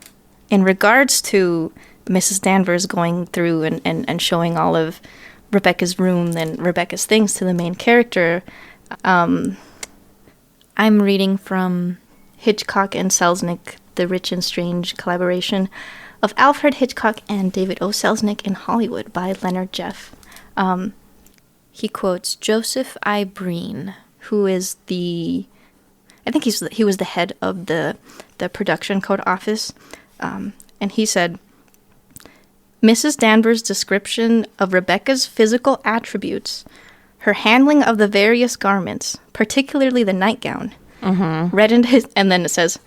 in regards to Mrs. Danvers going through and showing all of Rebecca's room and Rebecca's things to the main character, I'm reading from Hitchcock and Selznick, The Rich and Strange Collaboration of Alfred Hitchcock and David O. Selznick in Hollywood by Leonard Jeff. He quotes Joseph I. Breen, who is he was the head of the production code office, and he said, Mrs. Danvers' description of Rebecca's physical attributes, her handling of the various garments, particularly the nightgown, reddened his, and then it says,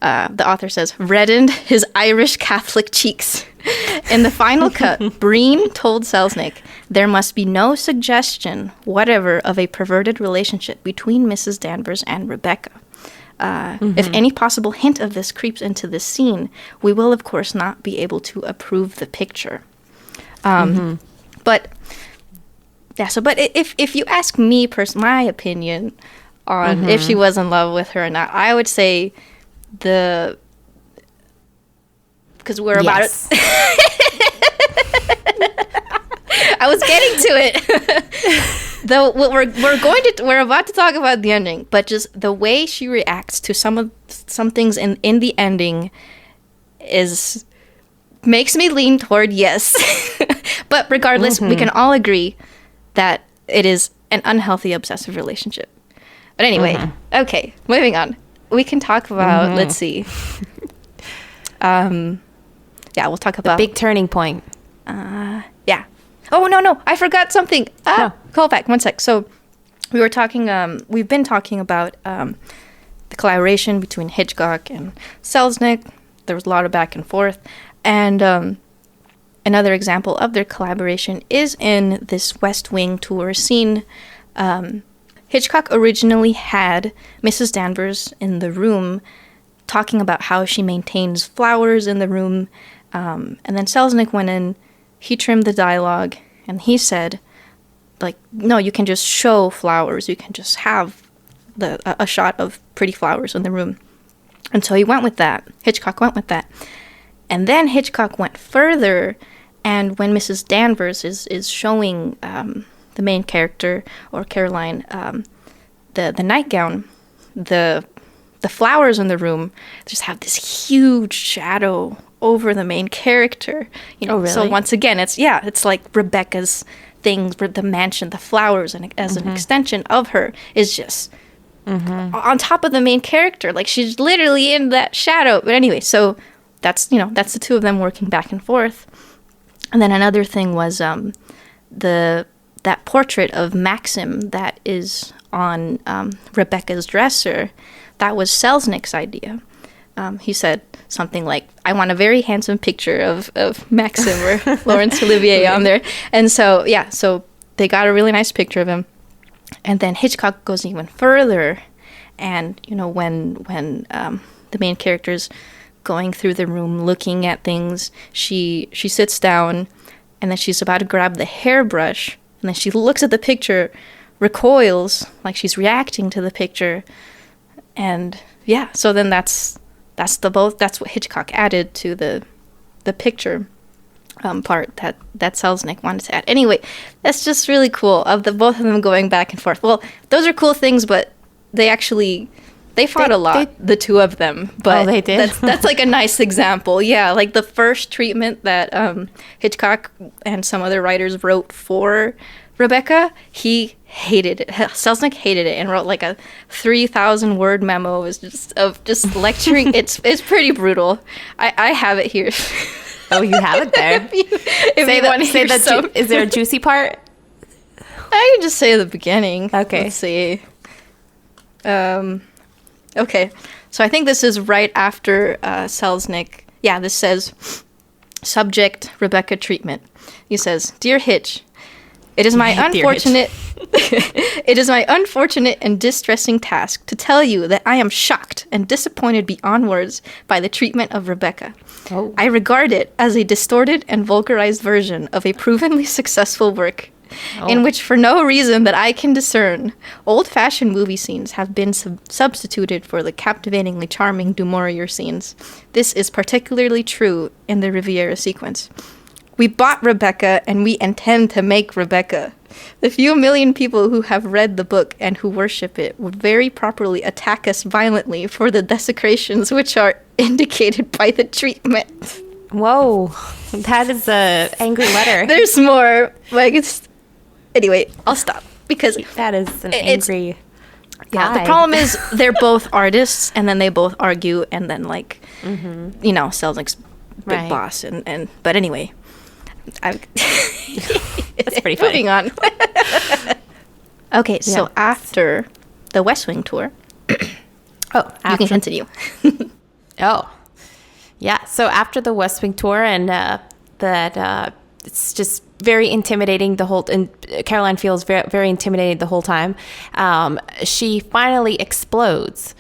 the author says, reddened his Irish Catholic cheeks. In the final cut, Breen told Selznick there must be no suggestion whatever of a perverted relationship between Mrs. Danvers and Rebecca. If any possible hint of this creeps into this scene, we will, of course, not be able to approve the picture. But if you ask me my opinion on if she was in love with her or not, I would say because we're about it. I was getting to it. Though we're about to talk about the ending, but just the way she reacts to some things in the ending makes me lean toward yes. But regardless, we can all agree that it is an unhealthy obsessive relationship. But anyway, okay, moving on. We can talk about, let's see. We'll talk about the big turning point. Yeah. Oh, no, I forgot something. Call back, 1 sec. So we were talking, we've been talking about the collaboration between Hitchcock and Selznick. There was a lot of back and forth. And another example of their collaboration is in this West Wing tour scene. Hitchcock originally had Mrs. Danvers in the room talking about how she maintains flowers in the room. And then Selznick went in, he trimmed the dialogue, and he said, no, you can just show flowers. You can just have a shot of pretty flowers in the room. And so he went with that. Hitchcock went with that. And then Hitchcock went further, and when Mrs. Danvers is showing the main character, or Caroline, the nightgown, the flowers in the room just have this huge shadow over the main character. Oh, really? So once again, it's like Rebecca's things, the mansion, the flowers, and as an extension of her is just on top of the main character. Like, she's literally in that shadow. But anyway, so that's the two of them working back and forth. And then another thing was that portrait of Maxim that is on Rebecca's dresser. That was Selznick's idea. He said something like, I want a very handsome picture of Maxim or Laurence Olivier on there. And so, so they got a really nice picture of him. And then Hitchcock goes even further. And, when the main character's going through the room looking at things, she sits down, and then she's about to grab the hairbrush. And then she looks at the picture, recoils, like she's reacting to the picture. And, so then that's what Hitchcock added to the picture part that Selznick wanted to add. Anyway, that's just really cool of the both of them going back and forth. Well, those are cool things, but they fought a lot, the two of them. But they did? That's like a nice example. Yeah, like the first treatment that Hitchcock and some other writers wrote for Rebecca, he hated it. Selznick hated it and wrote like a 3,000 word memo of just lecturing. It's pretty brutal. I have it here. Oh, you have it there. Is there a juicy part? I can just say the beginning. Okay. Let's see. Okay. So I think this is right after Selznick. Yeah, this says, subject, Rebecca treatment. He says, Dear Hitch, it is my unfortunate it is my unfortunate and distressing task to tell you that I am shocked and disappointed beyond words by the treatment of Rebecca. Oh. I regard it as a distorted and vulgarized version of a provenly successful work, in which, for no reason that I can discern, old-fashioned movie scenes have been substituted for the captivatingly charming DuMaurier scenes. This is particularly true in the Riviera sequence. We bought Rebecca, and we intend to make Rebecca. The few million people who have read the book and who worship it would very properly attack us violently for the desecrations which are indicated by the treatment. Whoa, that is a angry letter. There's more. Anyway, I'll stop because that is an angry. Yeah, the problem is they're both artists, and then they both argue, and then Selznick's big boss, and but anyway. That's pretty funny. Moving on. Okay, so after the West Wing tour, you can continue. So after the West Wing tour, and it's just very intimidating and Caroline feels very, very intimidated the whole time. She finally explodes,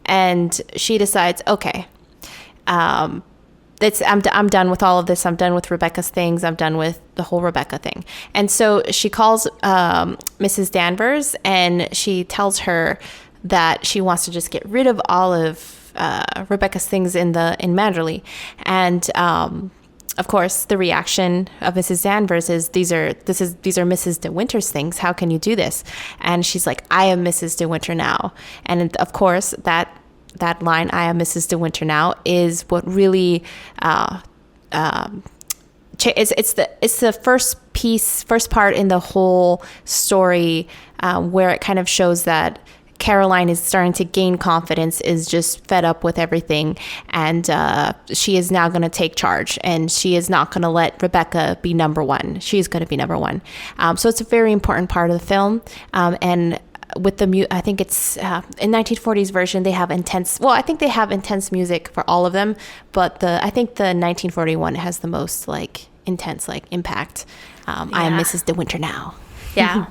and she decides, okay, I'm done with all of this. I'm done with Rebecca's things. I'm done with the whole Rebecca thing. And so she calls Mrs. Danvers, and she tells her that she wants to just get rid of all of Rebecca's things in Manderley. And of course, the reaction of Mrs. Danvers is these are Mrs. De Winter's things. How can you do this? And she's like, I am Mrs. De Winter now. And of course, that line, I am Mrs. De Winter now, is what really it's the first part in the whole story where it kind of shows that Caroline is starting to gain confidence, is just fed up with everything, and she is now going to take charge, and she is not going to let Rebecca be number one. She's going to be number one. So it's a very important part of the film, and with the I think it's in 1940s version they have intense. Well, I think they have intense music for all of them, but I think the 1941 has the most intense impact. I am Mrs. De Winter now. Yeah,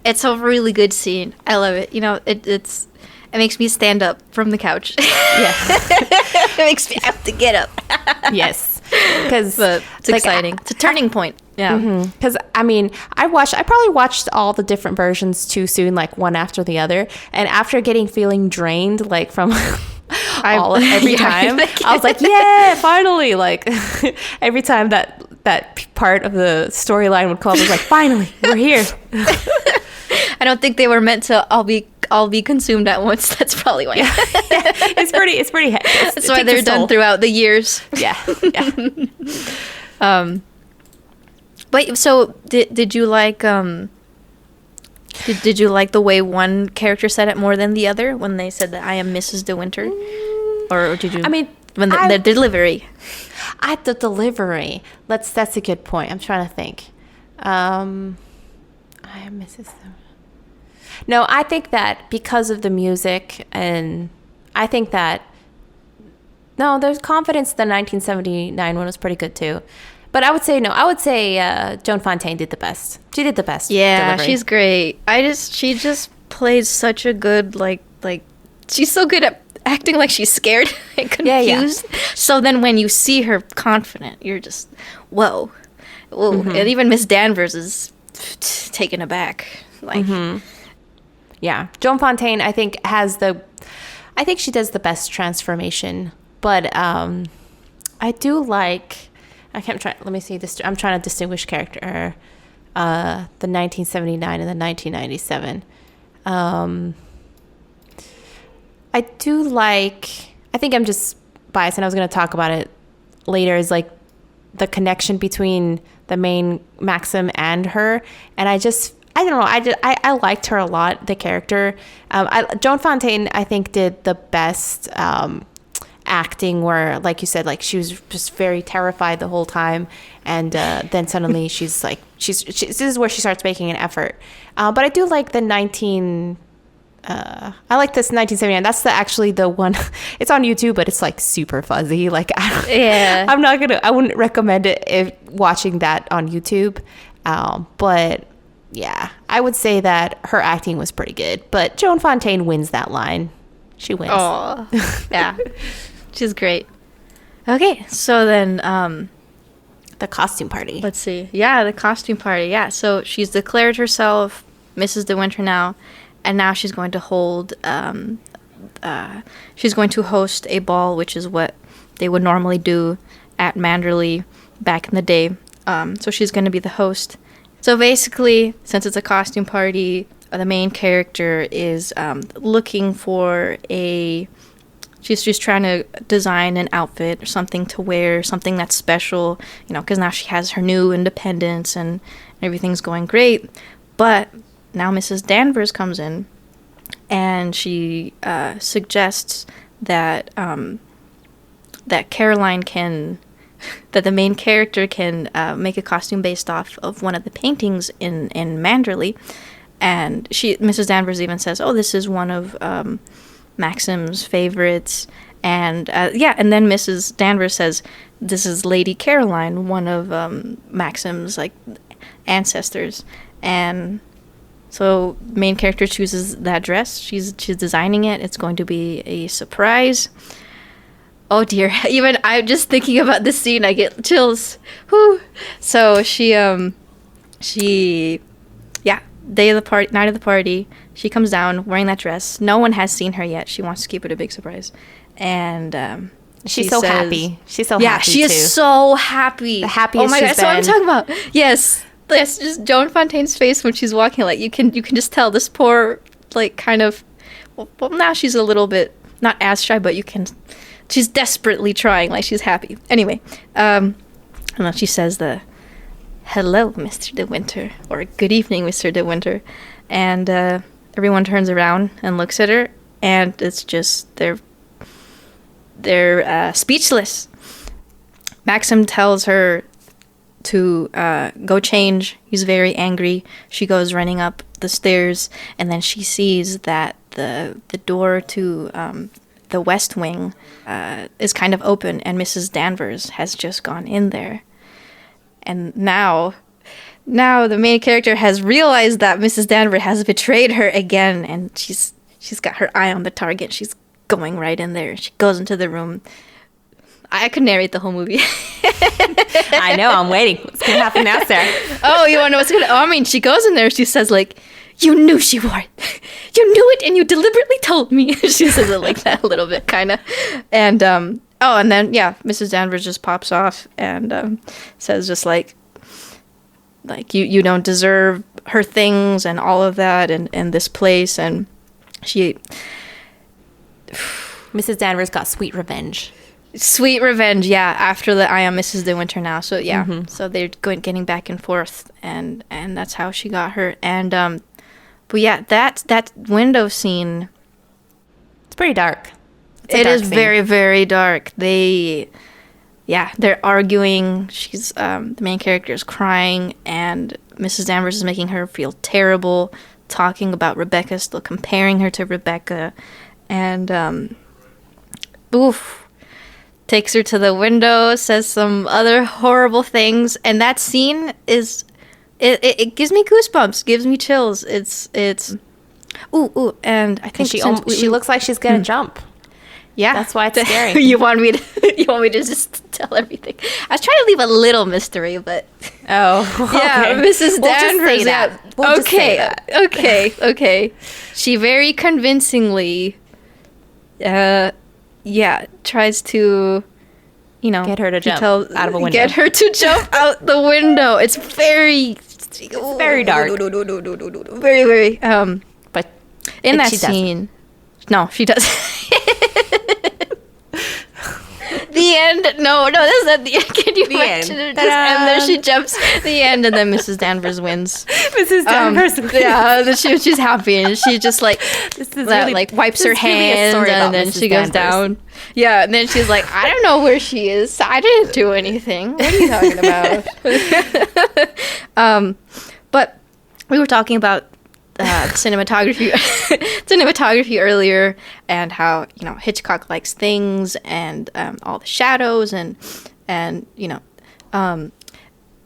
it's a really good scene. I love it. It makes me stand up from the couch. Yeah, it makes me have to get up. Yes, because it's exciting. It's a turning point. Yeah, because I probably watched all the different versions too soon, one after the other, and after feeling drained from every time, I was like, yeah, finally, every time that part of the storyline would come up, I was like, finally, we're here. I don't think they were meant to all be consumed at once. That's probably why. Yeah. It's pretty. That's why they're done throughout the years. Yeah. But so did you like did you like the way one character said it more than the other when they said that I am Mrs. De Winter, or did you? When the delivery. The delivery. That's a good point. I'm trying to think. I am Mrs. No, I think that because of the music, and I think that no, there's confidence. The 1979 one was pretty good too. But I would say no. I would say Joan Fontaine did the best. She did the best. Yeah, delivery. She's great. She just plays such a good like she's so good at acting like she's scared and confused. Yeah. So then when you see her confident, you're just whoa. Mm-hmm. And even Miss Danvers is taken aback. Like, yeah, Joan Fontaine I think she does the best transformation. But I do like. Let me see this. I'm trying to distinguish character. The 1979 and the 1997. I do like. I think I'm just biased, and I was going to talk about it later. Is like the connection between the main Maxim and her, and I don't know. I liked her a lot. The character. Joan Fontaine, I think, did the best. Acting where, like you said, like she was just very terrified the whole time, and then suddenly she's like this is where she starts making an effort. But I do like the I like this 1979. That's actually the one. It's on YouTube, but it's like super fuzzy. Like I wouldn't recommend it if watching that on YouTube. But yeah, I would say that her acting was pretty good. But Joan Fontaine wins that line. She wins. Oh, yeah. She's great. Okay, so then the costume party. Let's see. Yeah, the costume party. Yeah, so she's declared herself Mrs. De Winter now, and now she's going to host a ball, which is what they would normally do at Manderley back in the day. So she's going to be the host. So basically, since it's a costume party, the main character is looking for She's trying to design an outfit or something to wear, something that's special, because now she has her new independence and everything's going great. But now Mrs. Danvers comes in and she suggests that that the main character can make a costume based off of one of the paintings in Manderley. And Mrs. Danvers even says, "Oh, this is one of Maxim's favorites," and and then Mrs. Danvers says, "This is Lady Caroline, one of Maxim's like ancestors," and so main character chooses that dress. She's designing it. It's going to be a surprise. Oh dear! Even I'm just thinking about this scene, I get chills. Whew. So night of the party, she comes down wearing that dress. No one has seen her yet. She wants to keep it a big surprise. And she's so happy. She's so happy. Yeah, she is so happy. The happiest oh my she's God, been. so I'm talking about. Yes, just Joan Fontaine's face when she's walking. Like you can just tell this poor, like kind of. Well, now she's a little bit not as shy, but she's desperately trying. Like she's happy. Anyway, and then she says "Hello, Mr. De Winter," or "Good evening, Mr. De Winter," and everyone turns around and looks at her, and it's just they're speechless. Maxim tells her to go change. He's very angry. She goes running up the stairs, and then she sees that the door to the West Wing is kind of open, and Mrs. Danvers has just gone in there. And now the main character has realized that Mrs. Danvers has betrayed her again, and she's got her eye on the target. She's going right in there. She goes into the room. I could narrate the whole movie. I know. I'm waiting. What's going to happen now, Sarah? Oh, you want to know what's going to... I mean, she goes in there. She says, like, "You knew she wore it. You knew it, and you deliberately told me." She says it like that a little bit, kind of. And, and then, Mrs. Danvers just pops off and says just like you don't deserve her things and all of that and this place. And she... Mrs. Danvers got sweet revenge. Sweet revenge, yeah, after the "I am Mrs. De Winter now." So, yeah, So they're getting back and forth, and that's how she got her. And, but yeah, that window scene... It's pretty dark. It is very, very dark. yeah, they're arguing. She's the main character is crying, and Mrs. Danvers is making her feel terrible, talking about Rebecca, still comparing her to Rebecca, and takes her to the window, says some other horrible things, and that scene is it gives me goosebumps, gives me chills. It's and I think she looks like she's gonna jump. Yeah, that's why it's scary. you want me to just tell everything? I was trying to leave a little mystery, but yeah, Mrs. Danvers. We'll just say that. Okay. She very convincingly, tries to, get her to jump out of a window. Get her to jump out the window. It's very dark. Very, very. But in that scene, no, she doesn't. The end. No, this is at the end. Can you imagine it? Just end there. She jumps. The end, and then Mrs. Danvers wins. Mrs. Danvers wins. Yeah, she's happy, and she just wipes her hands, and then she goes down. Yeah, and then she's like, I don't know where she is. I didn't do anything. What are you talking about? But we were talking about cinematography earlier, and how Hitchcock likes things, and all the shadows, and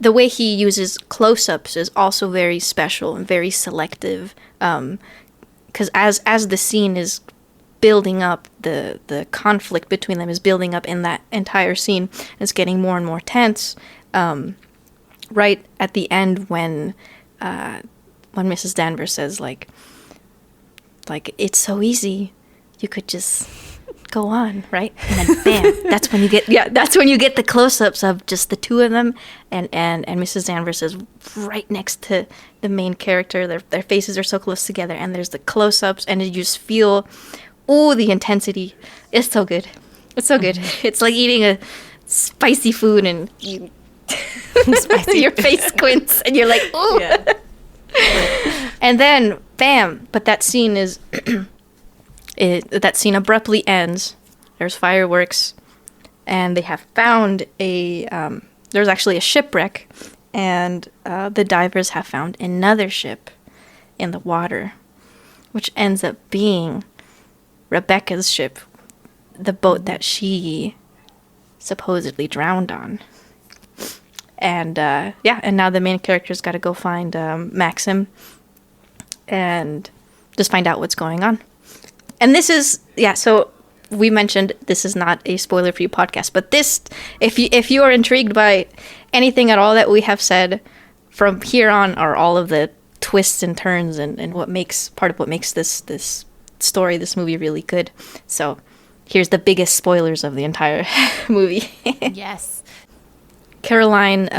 the way he uses close-ups is also very special and very selective, because as the scene is building up, the conflict between them is building up in that entire scene. It's getting more and more tense, right at the end when Mrs. Danvers says like it's so easy, you could just go on, right? And then bam, that's when you get the close-ups of just the two of them, and Mrs. Danvers is right next to the main character. Their faces are so close together, and there's the close-ups, and you just feel the intensity. It's so good. It's so good. It's like eating a spicy food, and you your face squints, and you're like, ooh. Yeah. And then bam, but that scene is that scene abruptly ends. There's fireworks, and they have found there's actually a shipwreck, and the divers have found another ship in the water, which ends up being Rebecca's ship, the boat that she supposedly drowned on. And and now the main character's got to go find Maxim and just find out what's going on. And this is, so we mentioned this is not a spoiler-free podcast, but this, if you are intrigued by anything at all that we have said from here on, are all of the twists and turns and what makes this story, this movie, really good. So here's the biggest spoilers of the entire movie. Yes. Caroline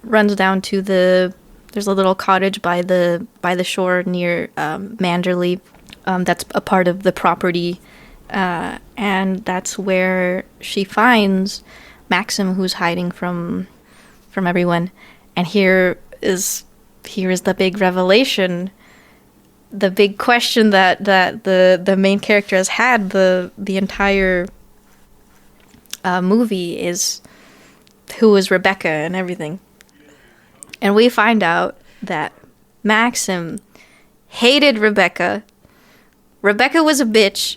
runs down to there's a little cottage by the shore near Manderley. That's a part of the property, and that's where she finds Maxim, who's hiding from everyone. And here is the big revelation, the big question that the main character has had the entire movie is, who is Rebecca and everything. And we find out that Maxim hated Rebecca. Rebecca was a bitch.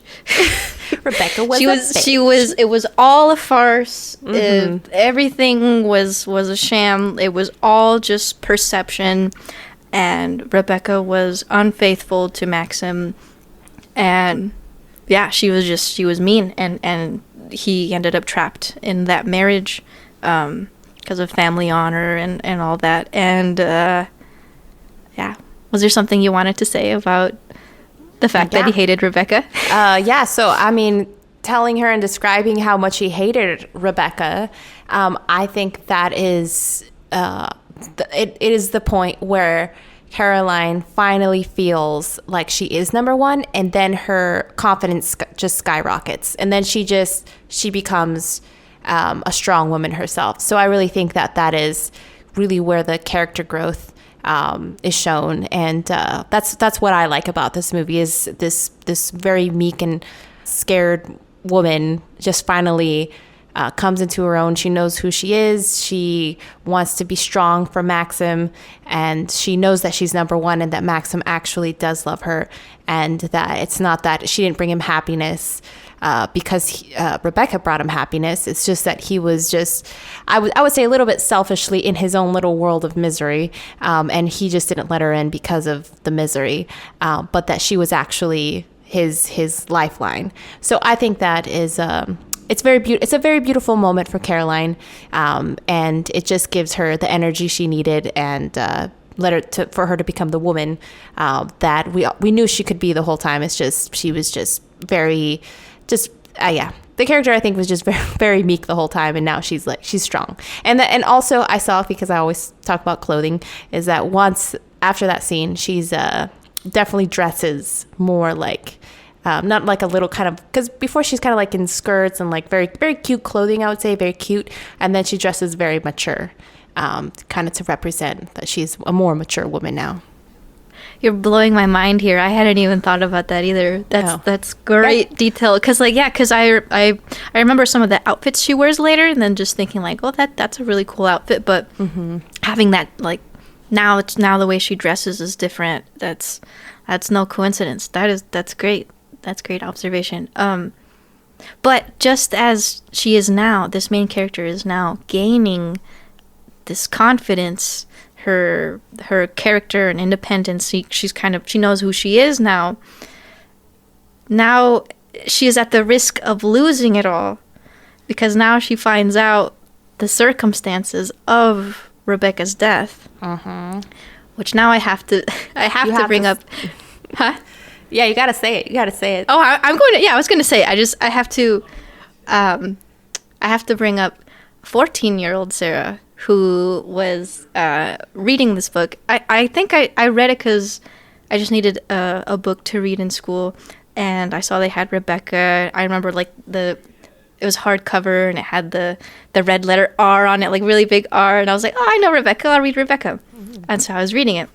Rebecca was a bitch. It was all a farce. Mm-hmm. Everything was a sham. It was all just perception. And Rebecca was unfaithful to Maxim. And she was mean. And he ended up trapped in that marriage because of family honor and all that. And was there something you wanted to say about the fact that he hated Rebecca? So I mean, telling her and describing how much he hated Rebecca, I think that is it is the point where Caroline finally feels like she is number one, and then her confidence just skyrockets, and then she becomes a strong woman herself. So I really think that is really where the character growth is shown, and that's what I like about this movie, is this very meek and scared woman just finally comes into her own. She knows who she is. She wants to be strong for Maxim, and she knows that she's number one and that Maxim actually does love her, and that it's not that she didn't bring him happiness because Rebecca brought him happiness. It's just that he was just, I would say, a little bit selfishly in his own little world of misery, and he just didn't let her in because of the misery, but that she was actually his lifeline. So I think that is it's a very beautiful moment for Caroline, and it just gives her the energy she needed, and for her to become the woman that we knew she could be the whole time. It's just she was just very the character, I think, was just very, very meek the whole time, and now she's strong. And also I saw, because I always talk about clothing, is that once after that scene, she's definitely dresses more like not like a little kind of, because before she's kind of like in skirts and like very, very cute clothing, I would say, very cute, and then she dresses very mature, kind of to represent that she's a more mature woman now. You're blowing my mind here. I hadn't even thought about that either. That's great detail. Because I remember some of the outfits she wears later, and then just thinking like, oh, that's a really cool outfit. But having that, like, now the way she dresses is different. That's no coincidence. That's great. That's great observation. But just as she is now, this main character is now gaining this confidence, her character and independence. She knows who she is now. Now she is at the risk of losing it all, because now she finds out the circumstances of Rebecca's death. Which now I have to bring up. Huh? Yeah, you gotta say it. Oh, I'm going to. Yeah, I was going to say. I have to. I have to bring up 14-year-old Sarah, who was reading this book. I think I read it because I just needed a book to read in school, and I saw they had Rebecca. I remember like it was hardcover, and it had the red letter R on it, like really big R, and I was like, oh, I know Rebecca, I'll read Rebecca. And so I was reading it,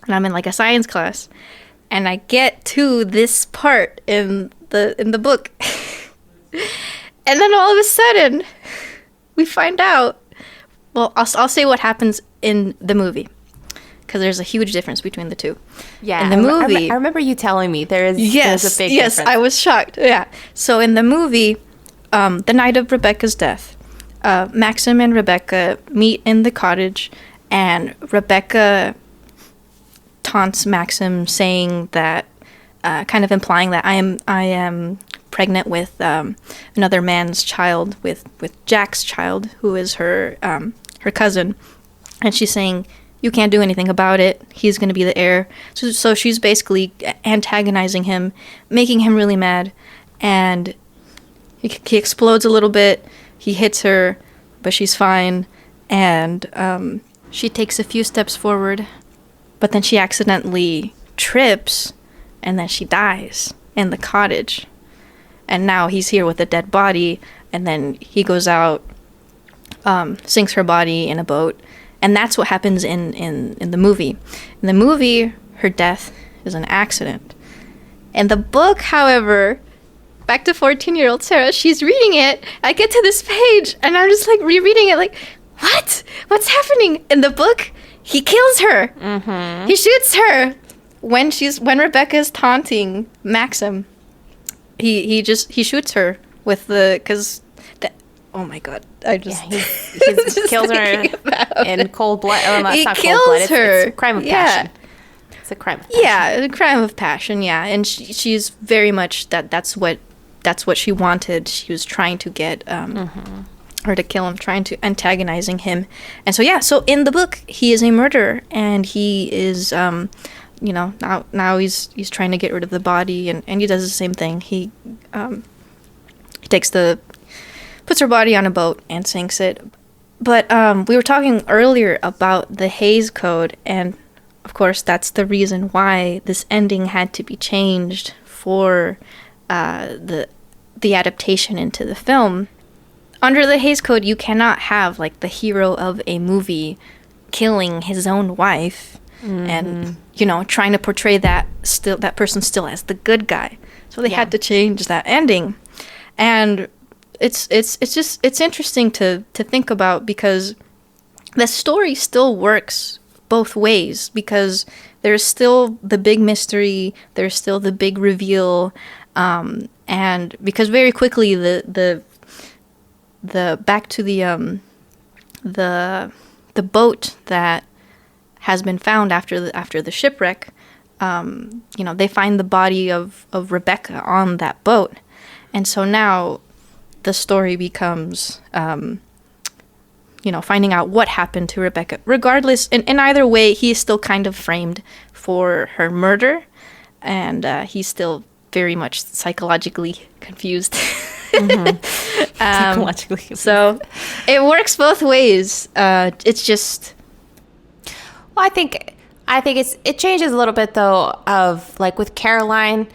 and I'm in like a science class, and I get to this part in the book, and then all of a sudden we find out. Well, I'll say what happens in the movie, because there's a huge difference between the two. Yeah, in the movie, I remember you telling me there's a big difference. Yes, I was shocked. Yeah. So in the movie, the night of Rebecca's death, Maxim and Rebecca meet in the cottage, and Rebecca taunts Maxim, saying that, kind of implying that I am pregnant with another man's child, with Jack's child, who is her cousin, and she's saying, you can't do anything about it, he's going to be the heir. So she's basically antagonizing him, making him really mad, and he explodes a little bit, he hits her, but she's fine, and she takes a few steps forward, but then she accidentally trips, and then she dies in the cottage. And now he's here with a dead body, and then he goes out, sinks her body in a boat, and that's what happens in the movie. In the movie, her death is an accident. In the book, however, back to 14-year-old Sarah, she's reading it, I get to this page, and I'm just like rereading it like, what? What's happening? In the book, he kills her. He shoots her when Rebecca's taunting Maxim. He shoots her with oh my god, he kills her in cold blood. Oh, no, he not kills cold blood. her. It's a crime of passion. It's a crime of passion. Yeah, a crime of passion. Yeah, and she's very much that's what she wanted. She was trying to get her to kill him, trying to antagonizing him, and so in the book he is a murderer, and he is now he's trying to get rid of the body, and he does the same thing. He puts her body on a boat and sinks it. But we were talking earlier about the Hays Code, and of course that's the reason why this ending had to be changed for the adaptation into the film. Under the Hays Code, you cannot have like the hero of a movie killing his own wife and trying to portray that person still as the good guy. So they had to change that ending. And it's interesting to think about, because the story still works both ways, because there's still the big mystery, there's still the big reveal, and because very quickly the back to the boat that has been found after the shipwreck, they find the body of Rebecca on that boat, and so now the story becomes finding out what happened to Rebecca. Regardless, in either way, he's still kind of framed for her murder, and he's still very much psychologically confused. Psychologically confused. So it works both ways. It's just... Well, I think it changes a little bit, though, of, like, with Caroline,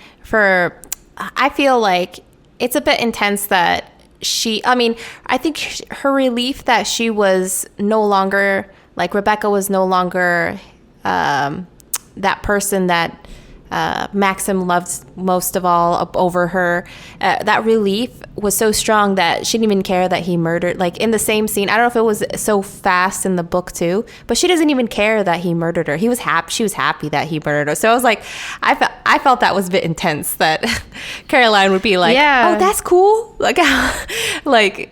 I feel like it's a bit intense that I think her relief that she was no longer, like, Rebecca was no longer that person that Maxim loved most of all over her. That relief was so strong that she didn't even care that he murdered. Like, in the same scene, I don't know if it was so fast in the book too, but she doesn't even care that he murdered her. She was happy that he murdered her. So I was like, I felt that was a bit intense, that Caroline would be like, oh, that's cool. Like, like,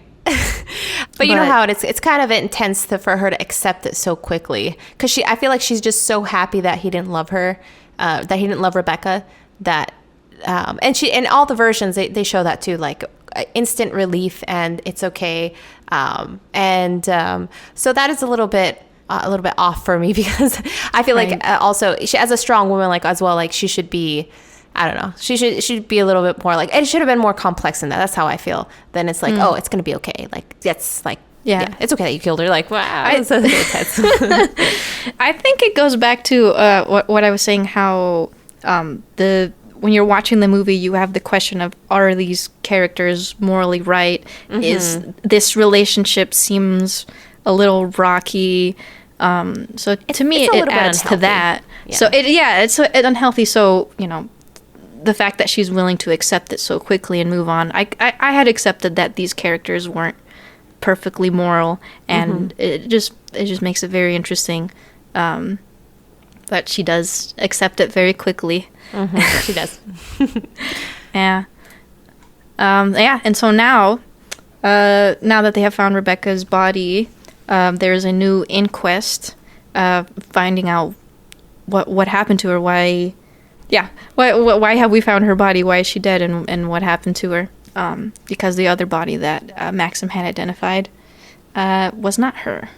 but you know how it's kind of intense for her to accept it so quickly, because I feel like she's just so happy that he didn't love her. That he didn't love Rebecca, that and all the versions they show that too, like instant relief and it's okay, so that is a little bit off for me, because I feel like also she, as a strong woman, like, as well, like, she should be, I don't know, she should be a little bit more, like, it should have been more complex than that. That's how I feel. Then it's like, oh, it's gonna be okay, like, that's like, yeah, it's okay that you killed her. Like, wow, that's so intense. I think it goes back to what I was saying, how when you're watching the movie, you have the question of, are these characters morally right? Mm-hmm. Is this relationship seems a little rocky? So to me, it adds to that. Yeah. So it's unhealthy. So, the fact that she's willing to accept it so quickly and move on. I had accepted that these characters weren't perfectly moral, and it just makes it very interesting that she does accept it very quickly. She does. Yeah. And so now that they have found Rebecca's body, there's a new inquest finding out what happened to her, why have we found her body, why is she dead, and what happened to her. Because the other body that Maxim had identified was not her.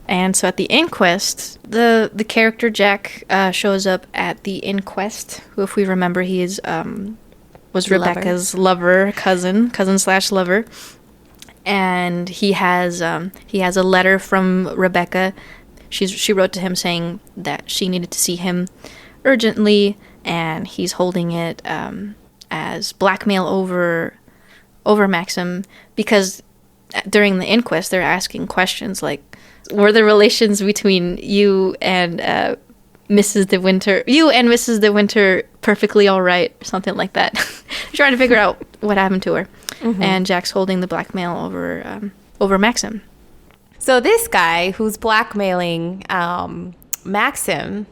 And so at the inquest, the character Jack shows up at the inquest, who, if we remember, he was Rebecca's cousin/lover. And he has a letter from Rebecca. She wrote to him saying that she needed to see him urgently, and he's holding it as blackmail over Maxim, because during the inquest they're asking questions like, were the relations between you and Mrs. De Winter perfectly all right, or something like that. Trying to figure out what happened to her. And Jack's holding the blackmail over Maxim. So this guy who's blackmailing Maxim,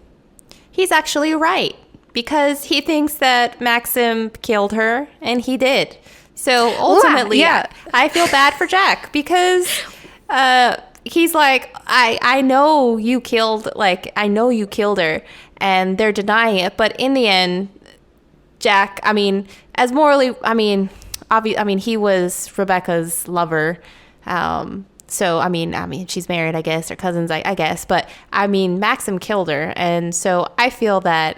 he's actually right, because he thinks that Maxim killed her, and he did. So ultimately, I feel bad for Jack, because he's like, I know you killed her, and they're denying it. But in the end, Jack, as morally, he was Rebecca's lover. So, she's married, I guess, or cousins, I guess. But, Maxim killed her. And so I feel that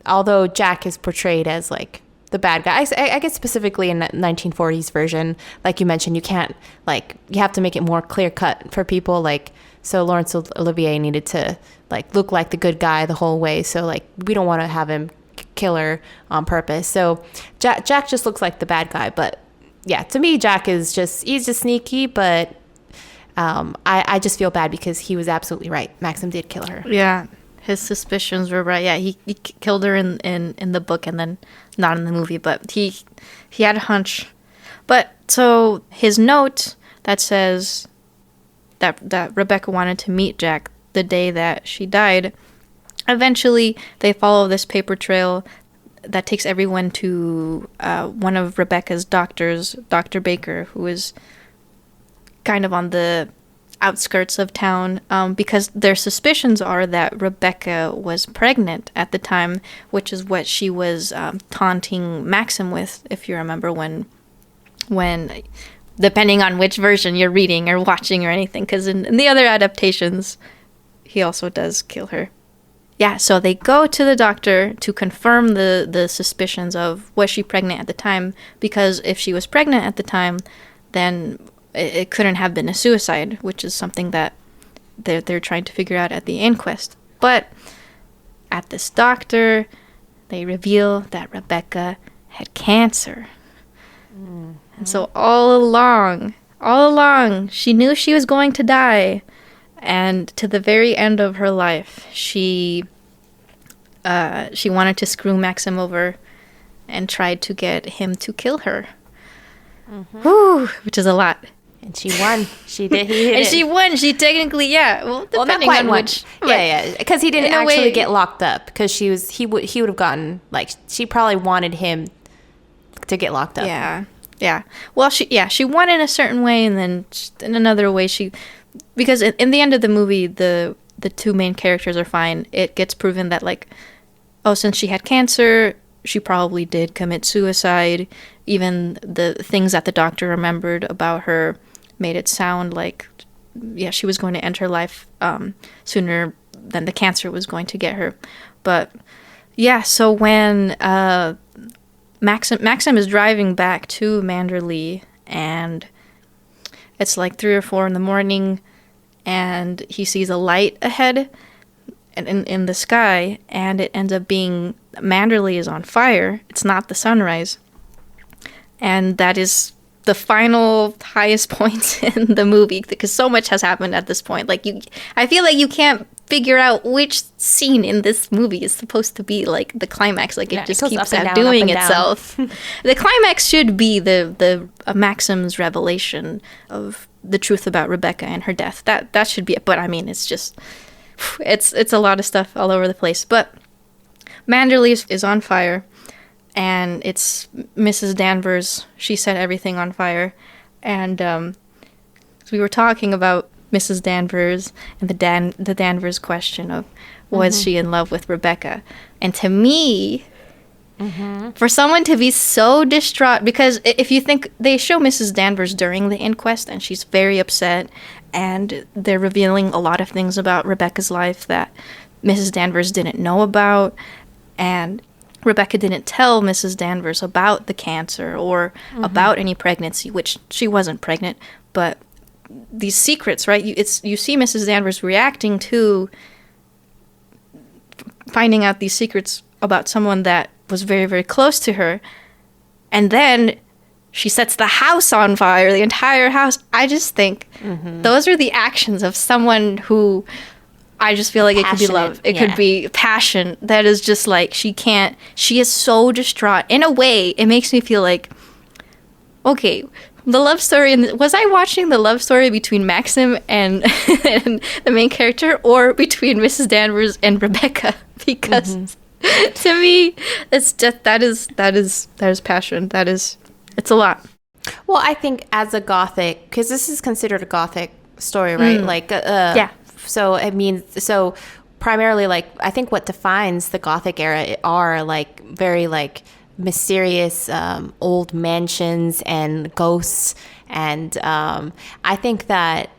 although Jack is portrayed as, like, the bad guy, I guess specifically in the 1940s version, like you mentioned, you can't, like, you have to make it more clear-cut for people. Like, so Laurence Olivier needed to, like, look like the good guy the whole way. So, like, we don't want to have him kill her on purpose. So Jack just looks like the bad guy. But yeah, to me, Jack is he's just sneaky, but I just feel bad because he was absolutely right. Maxim did kill her. Yeah, his suspicions were right. Yeah, he killed her in the book, and then not in the movie, but he had a hunch. But so his note that says that Rebecca wanted to meet Jack the day that she died, eventually they follow this paper trail that takes everyone to one of Rebecca's doctors, Dr. Baker, who is kind of on the outskirts of town, because their suspicions are that Rebecca was pregnant at the time, which is what she was taunting Maxim with, if you remember, when depending on which version you're reading or watching or anything, because in the other adaptations, he also does kill her. Yeah, so they go to the doctor to confirm the suspicions of was she pregnant at the time, because if she was pregnant at the time, then it couldn't have been a suicide, which is something that they're trying to figure out at the inquest. But at this doctor, they reveal that Rebecca had cancer. Mm-hmm. And so all along, she knew she was going to die. And to the very end of her life, she wanted to screw Maxim over and tried to get him to kill her. Mm-hmm. Whew, which is a lot. And she won. She did. She won. She technically, yeah. Well, depending not quite on won. which. Yeah. Because he didn't actually get locked up. Because he would have gotten, like, she probably wanted him to get locked up. Yeah. Well, she won in a certain way, and then in another way because in the end of the movie, the two main characters are fine. It gets proven that, like, since she had cancer, she probably did commit suicide. Even the things that the doctor remembered about her made it sound like, she was going to end her life sooner than the cancer was going to get her. But, so when Maxim is driving back to Manderley, and it's like 3 or 4 in the morning, and he sees a light ahead in the sky, and it ends up being Manderley is on fire. It's not the sunrise. And that is the final highest point in the movie, because so much has happened at this point. Like, I feel like you can't figure out which scene in this movie is supposed to be like the climax. Like, it just keeps outdoing itself. The climax should be the Maxim's revelation of the truth about Rebecca and her death. That should be it. But I mean, it's just it's a lot of stuff all over the place. But Manderley is on fire. And it's Mrs. Danvers. She set everything on fire. And we were talking about Mrs. Danvers and the Danvers question of, was she in love with Rebecca? And to me, for someone to be so distraught, because if you think, they show Mrs. Danvers during the inquest, and she's very upset, and they're revealing a lot of things about Rebecca's life that Mrs. Danvers didn't know about, and Rebecca didn't tell Mrs. Danvers about the cancer or about any pregnancy, which she wasn't pregnant, but these secrets, right? You see Mrs. Danvers reacting to finding out these secrets about someone that was very, very close to her, and then she sets the house on fire, the entire house. I just think those are the actions of someone who, I just feel like it could be love. It could be passion. That is just like, she is so distraught. In a way, it makes me feel like, okay, the love story, was I watching the love story between Maxim and the main character, or between Mrs. Danvers and Rebecca? Because to me, it's just, that is passion. It's a lot. Well, I think as a Gothic, because this is considered a Gothic story, right? Like, So it means, so primarily, like, I think what defines the Gothic era are like very like mysterious old mansions and ghosts, and I think that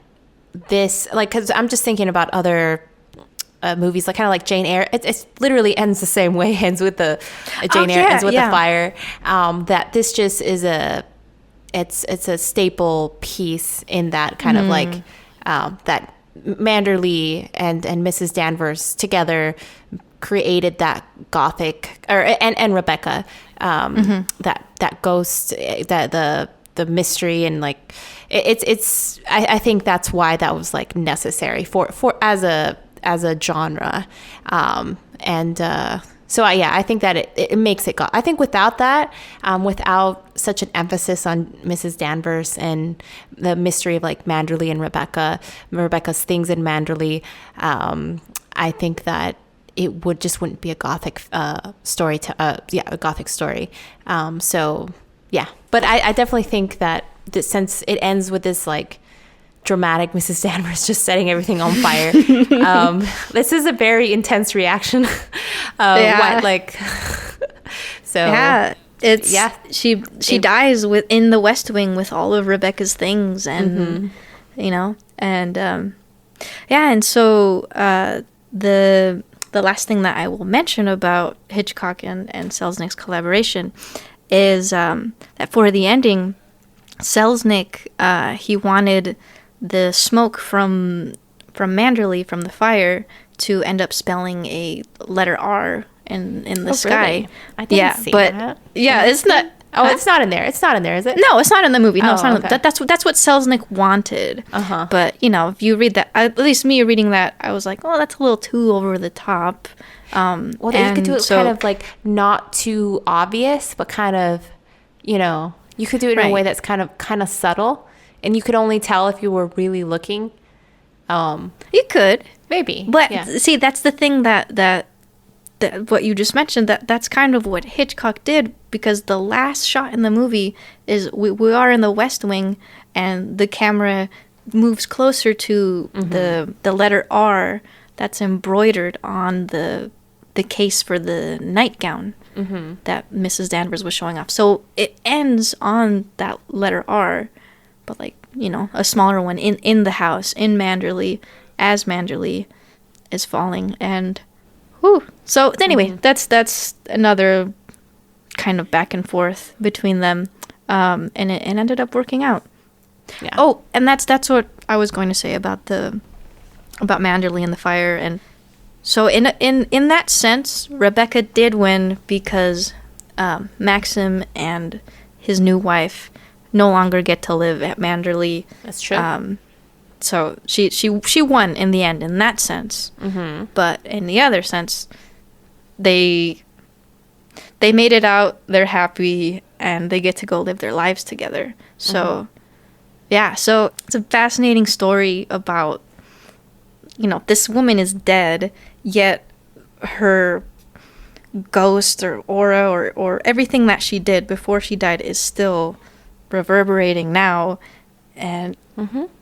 this, like, because I'm just thinking about other movies, like kind of like Jane Eyre. It literally ends the same way, ends with the Jane Eyre ends with the fire. That this just is it's a staple piece in that kind of like that. Manderley and Mrs. Danvers together created that Gothic, and Rebecca, that ghost, that the mystery, and like it's I think that's why that was like necessary for as a genre, So yeah, I think that it makes it I think without that, without such an emphasis on Mrs. Danvers and the mystery of like Manderley and Rebecca's things in Manderley, I think that it wouldn't be a gothic story a gothic story. So yeah, but I definitely think that since it ends with this like dramatic Mrs. Danvers just setting everything on fire, this is a very intense reaction. She dies in the West Wing with all of Rebecca's things, and and so the last thing that I will mention about Hitchcock and Selznick's collaboration is that for the ending, Selznick, he wanted the smoke from Manderley, from the fire, to end up spelling a letter R in the sky. Really? I didn't see that. Yeah, it's not. Oh, it's not in there. It's not in there, is it? No, it's not in the movie. No, it's not. Okay. That's what Selznick wanted. But if you read that, at least me reading that, I was like, oh, that's a little too over the top. Well, you could do it kind of like not too obvious, but kind of, you could do it in a way that's kind of subtle, and you could only tell if you were really looking. You could maybe, but see, that's the thing that what you just mentioned, that's kind of what Hitchcock did, because the last shot in the movie is we are in the West Wing, and the camera moves closer to the letter R that's embroidered on the case for the nightgown that Mrs. Danvers was showing off. So it ends on that letter R, but like, a smaller one in the house in Manderley, as Manderley is falling. And so anyway, that's another kind of back and forth between them, and it ended up working out. Yeah. Oh, and that's what I was going to say about Manderley and the fire. And so in that sense, Rebecca did win, because Maxim and his new wife no longer get to live at Manderley. That's true. So she won in the end in that sense. But in the other sense, they made it out, they're happy, and they get to go live their lives together. So so it's a fascinating story about, this woman is dead, yet her ghost or aura or everything that she did before she died is still reverberating now, and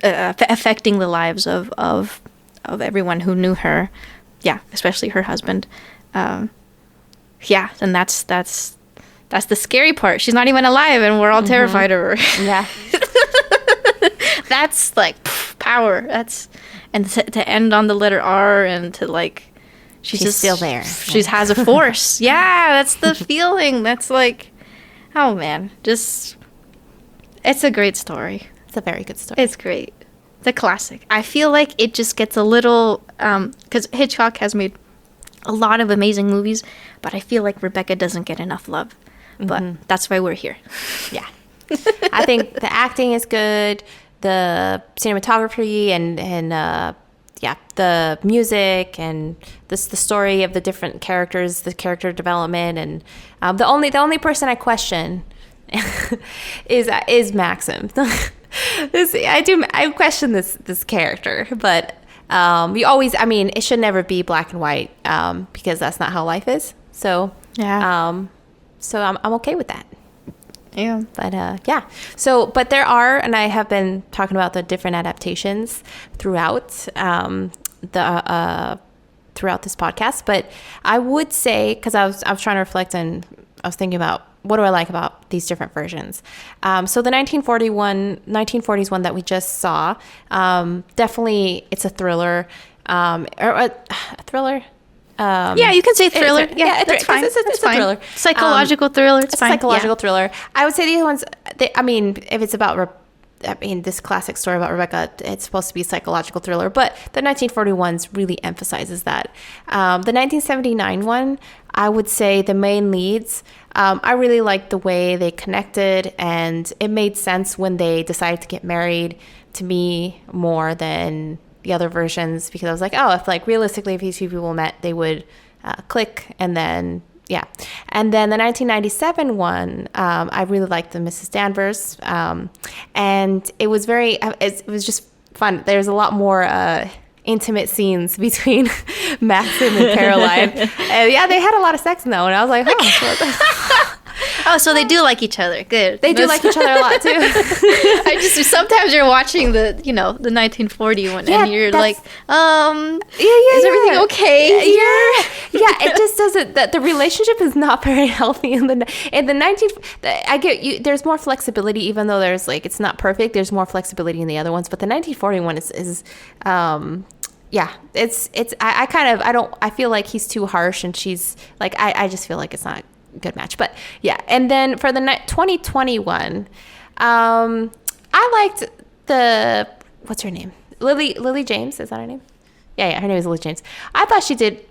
affecting the lives of everyone who knew her, especially her husband. And that's the scary part. She's not even alive, and we're all terrified of her. Yeah. That's like power. And to end on the letter R, and to like she's just still there. She has a force. Yeah, that's the feeling. That's like, oh man, just it's a great story. It's a very good story. It's great. It's a classic. I feel like it just gets a little, because Hitchcock has made a lot of amazing movies, but I feel like Rebecca doesn't get enough love. But that's why we're here. Yeah. I think the acting is good, the cinematography, and the music, and the story of the different characters, the character development, and the only person I question is Maxim. I question this character, but it should never be black and white, because that's not how life is. So so I'm okay with that. Yeah. But So, but there are, and I have been talking about the different adaptations throughout throughout this podcast. But I would say, because I was trying to reflect, and I was thinking about what do I like about these different versions. So the 1940s one that we just saw, definitely it's a thriller, or a thriller. You can say thriller. That's fine. It's a thriller. Psychological thriller. It's fine. Psychological thriller. I would say the other ones, if it's about, this classic story about Rebecca, it's supposed to be a psychological thriller, but the 1941s really emphasizes that. The 1979 one, I would say the main leads, I really liked the way they connected, and it made sense when they decided to get married to me more than the other versions, because I was like, if realistically, if these two people met, they would Click, and then yeah. And then the 1997 one, I really liked the Mrs. Danvers. And it was it was just fun. There's a lot more intimate scenes between Maxim and Caroline. And yeah, they had a lot of sex in that one. I was like, huh. Oh, so they do like each other. Good. They do like each other a lot too. I just sometimes you're watching the 1940 one and you're like, is everything okay? Yeah. It just doesn't. The relationship is not very healthy in the 19. I get you. There's more flexibility, even though there's like it's not perfect. There's more flexibility in the other ones, but the 1941 is yeah, it's I feel like he's too harsh and she's like I just feel like it's not a good match. But yeah, and then for the 2021, I liked what's her name? Lily James, is that her name? Yeah, her name is Lily James. I thought she did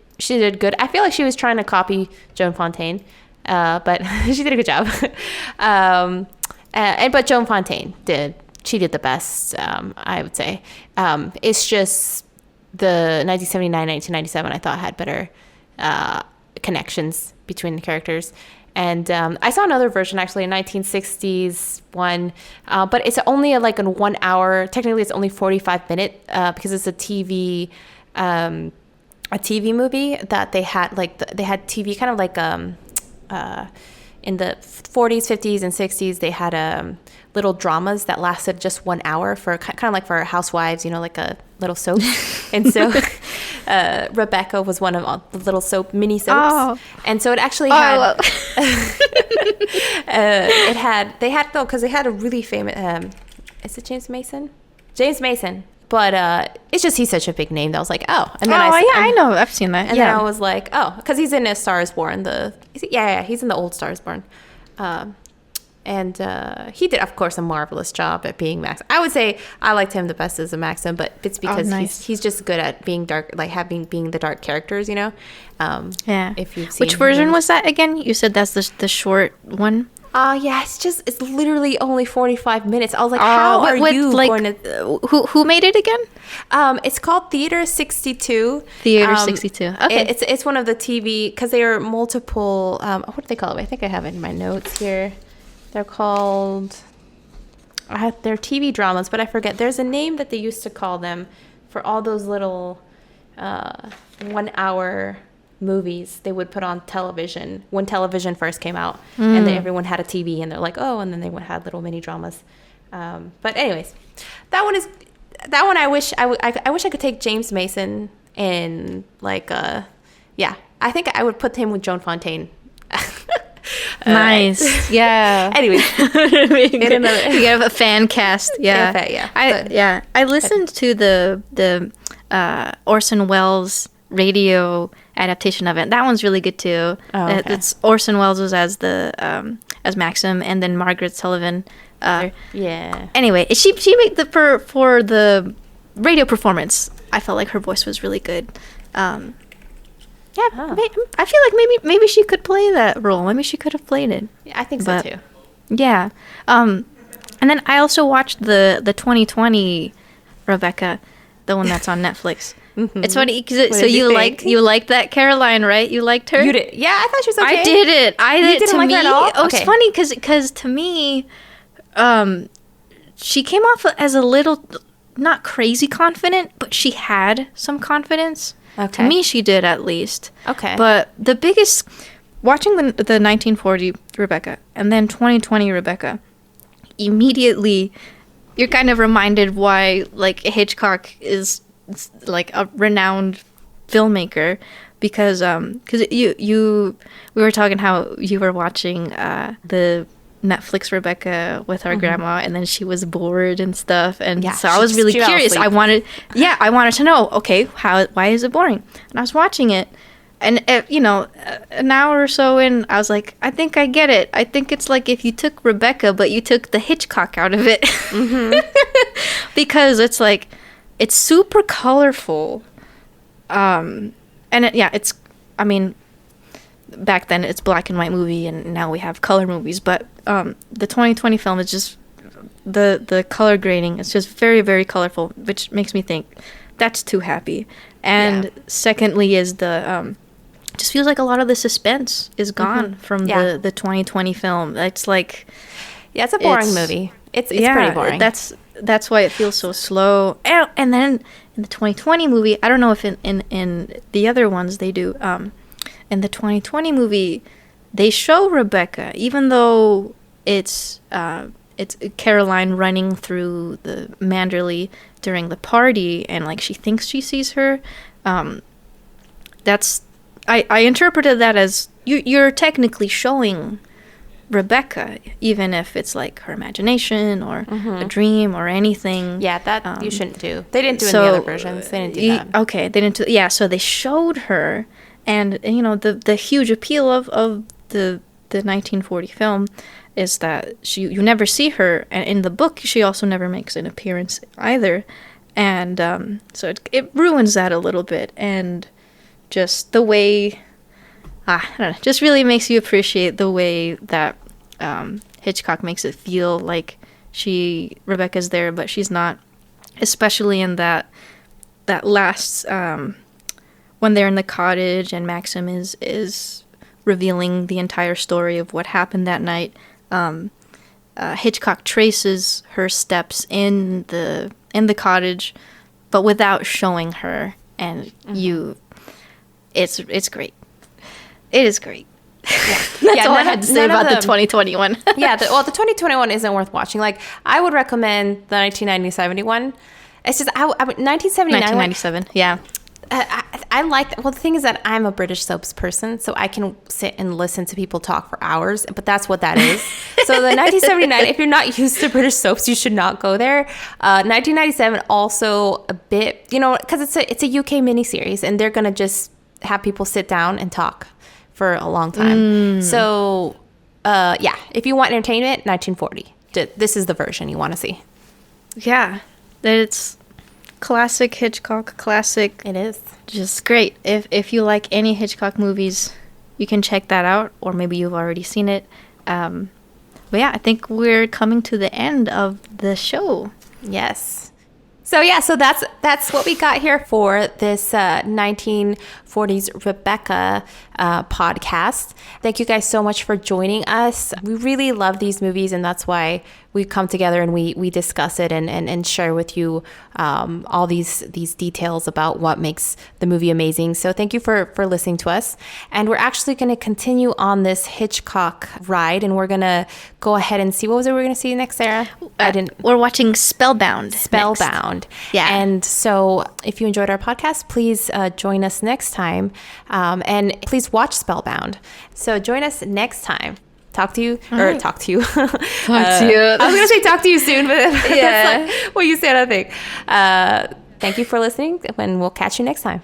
good. I feel like she was trying to copy Joan Fontaine, but she did a good job. But Joan Fontaine did the best, I would say. It's just the 1979, 1997, I thought had better connections between the characters. And I saw another version, actually, a 1960s one, but it's only like in 1 hour. Technically, it's only 45 minutes because it's a TV movie that they had. Like they had TV kind of like in the 40s, 50s, and 60s. They had little dramas that lasted just 1 hour for kind of like for housewives, like a little soap. And so Rebecca was one of the little mini soaps. Oh. And so it actually had because they had a really famous is it James Mason, but it's just he's such a big name that I was like, oh. And then I know, I've seen that. And then I was like, oh, because he's in A Star Is Born. He's in the old Star Is Born. And he did, of course, a marvelous job at being Max. I would say I liked him the best as a Maxim, but it's because he's just good at being dark, like being the dark characters, Yeah. If you've seen Which version was that again? You said that's the short one. Yeah, it's literally only 45 minutes. I was like, how are you going to? Who made it again? It's called Theater 62. Theater 62. Okay. It's one of the TV because they are multiple. What do they call it? I think I have it in my notes here. They're called. They're TV dramas, but I forget. There's a name that they used to call them for all those little 1 hour movies they would put on television when television first came out, and then everyone had a TV, and they're like, oh, and then they had little mini dramas. But anyways, that one I wish I wish I could take James Mason and like yeah, I think I would put him with Joan Fontaine. Nice. Yeah. Anyway, you have a fan cast. Yeah. Yeah. I listened to the Orson Welles radio adaptation of it. That one's really good too. Oh, okay. It's Orson Welles was as as Maxim, and then Margaret Sullivan. Yeah. Anyway, she made for the radio performance. I felt like her voice was really good. Yeah, I feel like maybe she could play that role. Maybe she could have played it. Yeah, I think so too. Yeah. And then I also watched the 2020 Rebecca, the one that's on Netflix. Mm-hmm. It's funny because you liked that Caroline, right? You liked her. You did. Yeah, I thought she was okay. I did it. You didn't like her at all? Oh, okay. It's funny because to me, she came off as a little not crazy confident, but she had some confidence. Okay. To me, she did at least. Okay. But the biggest, watching the 1940 Rebecca and then 2020 Rebecca, immediately you're kind of reminded why like Hitchcock is like a renowned filmmaker, because we were talking how you were watching the Netflix Rebecca with our grandma, and then she was bored and stuff, and so I was really curious. I wanted to know, okay, why is it boring? And I was watching it, and an hour or so in, I was like, I think I get it. I think it's like if you took Rebecca, but you took the Hitchcock out of it, because it's like it's super colorful, and it's. I mean, back then it's black and white movie, and now we have color movies, but the 2020 film is just the color grading, it's just very, very colorful, which makes me think that's too happy. And secondly is the just feels like a lot of the suspense is gone from the 2020 film. It's like, yeah, it's a boring movie. It's pretty boring. That's why it feels so slow. And then in the 2020 movie, I don't know if in the other ones they do. In the 2020 movie, they show Rebecca, even though it's Caroline running through the Manderley during the party, and like she thinks she sees her. I interpreted that as you're technically showing Rebecca, even if it's like her imagination or a dream or anything. Yeah, that you shouldn't do. They didn't do in the other versions. They didn't do that. Okay, they didn't do. Yeah, so they showed her, and you know the huge appeal of the 1940 film is that you never see her, and in the book she also never makes an appearance either, and so it ruins that a little bit, and just the way I don't know, just really makes you appreciate the way that Hitchcock makes it feel like Rebecca's there, but she's not, especially in that last when they're in the cottage and Maxim is revealing the entire story of what happened that night. Hitchcock traces her steps in the cottage, but without showing her, and it's great. It is great. Yeah. That's all I had to say about the 2021. Yeah, the 2021 isn't worth watching. Like, I would recommend the 1990-70 one. It's just 1997. Yeah. I like. Well, the thing is that I'm a British soaps person, so I can sit and listen to people talk for hours. But that's what that is. So the 1979. If you're not used to British soaps, you should not go there. 1997 also a bit, because it's a UK miniseries, and they're gonna just have people sit down and talk for a long time. So, yeah, if you want entertainment, 1940. This is the version you want to see. Yeah, it's classic Hitchcock, classic. It is. Just great. If you like any Hitchcock movies, you can check that out, or maybe you've already seen it. But yeah, I think we're coming to the end of the show. Yes. So yeah, so that's what we got here for this 1940s Rebecca podcast. Thank you guys so much for joining us. We really love these movies, and that's why we come together and we discuss it and share with you all these details about what makes the movie amazing. So thank you for listening to us. And we're actually going to continue on this Hitchcock ride, and we're going to go ahead and see, what was it we're going to see next, Sarah? We're watching Spellbound. Spellbound. Next. Yeah. And so if you enjoyed our podcast, please join us next time. And please watch Spellbound. So join us next time. Talk to you. Talk to you. Talk to you. I was going to say talk to you soon, but yeah. that's like what you said, I think. Thank you for listening, and we'll catch you next time.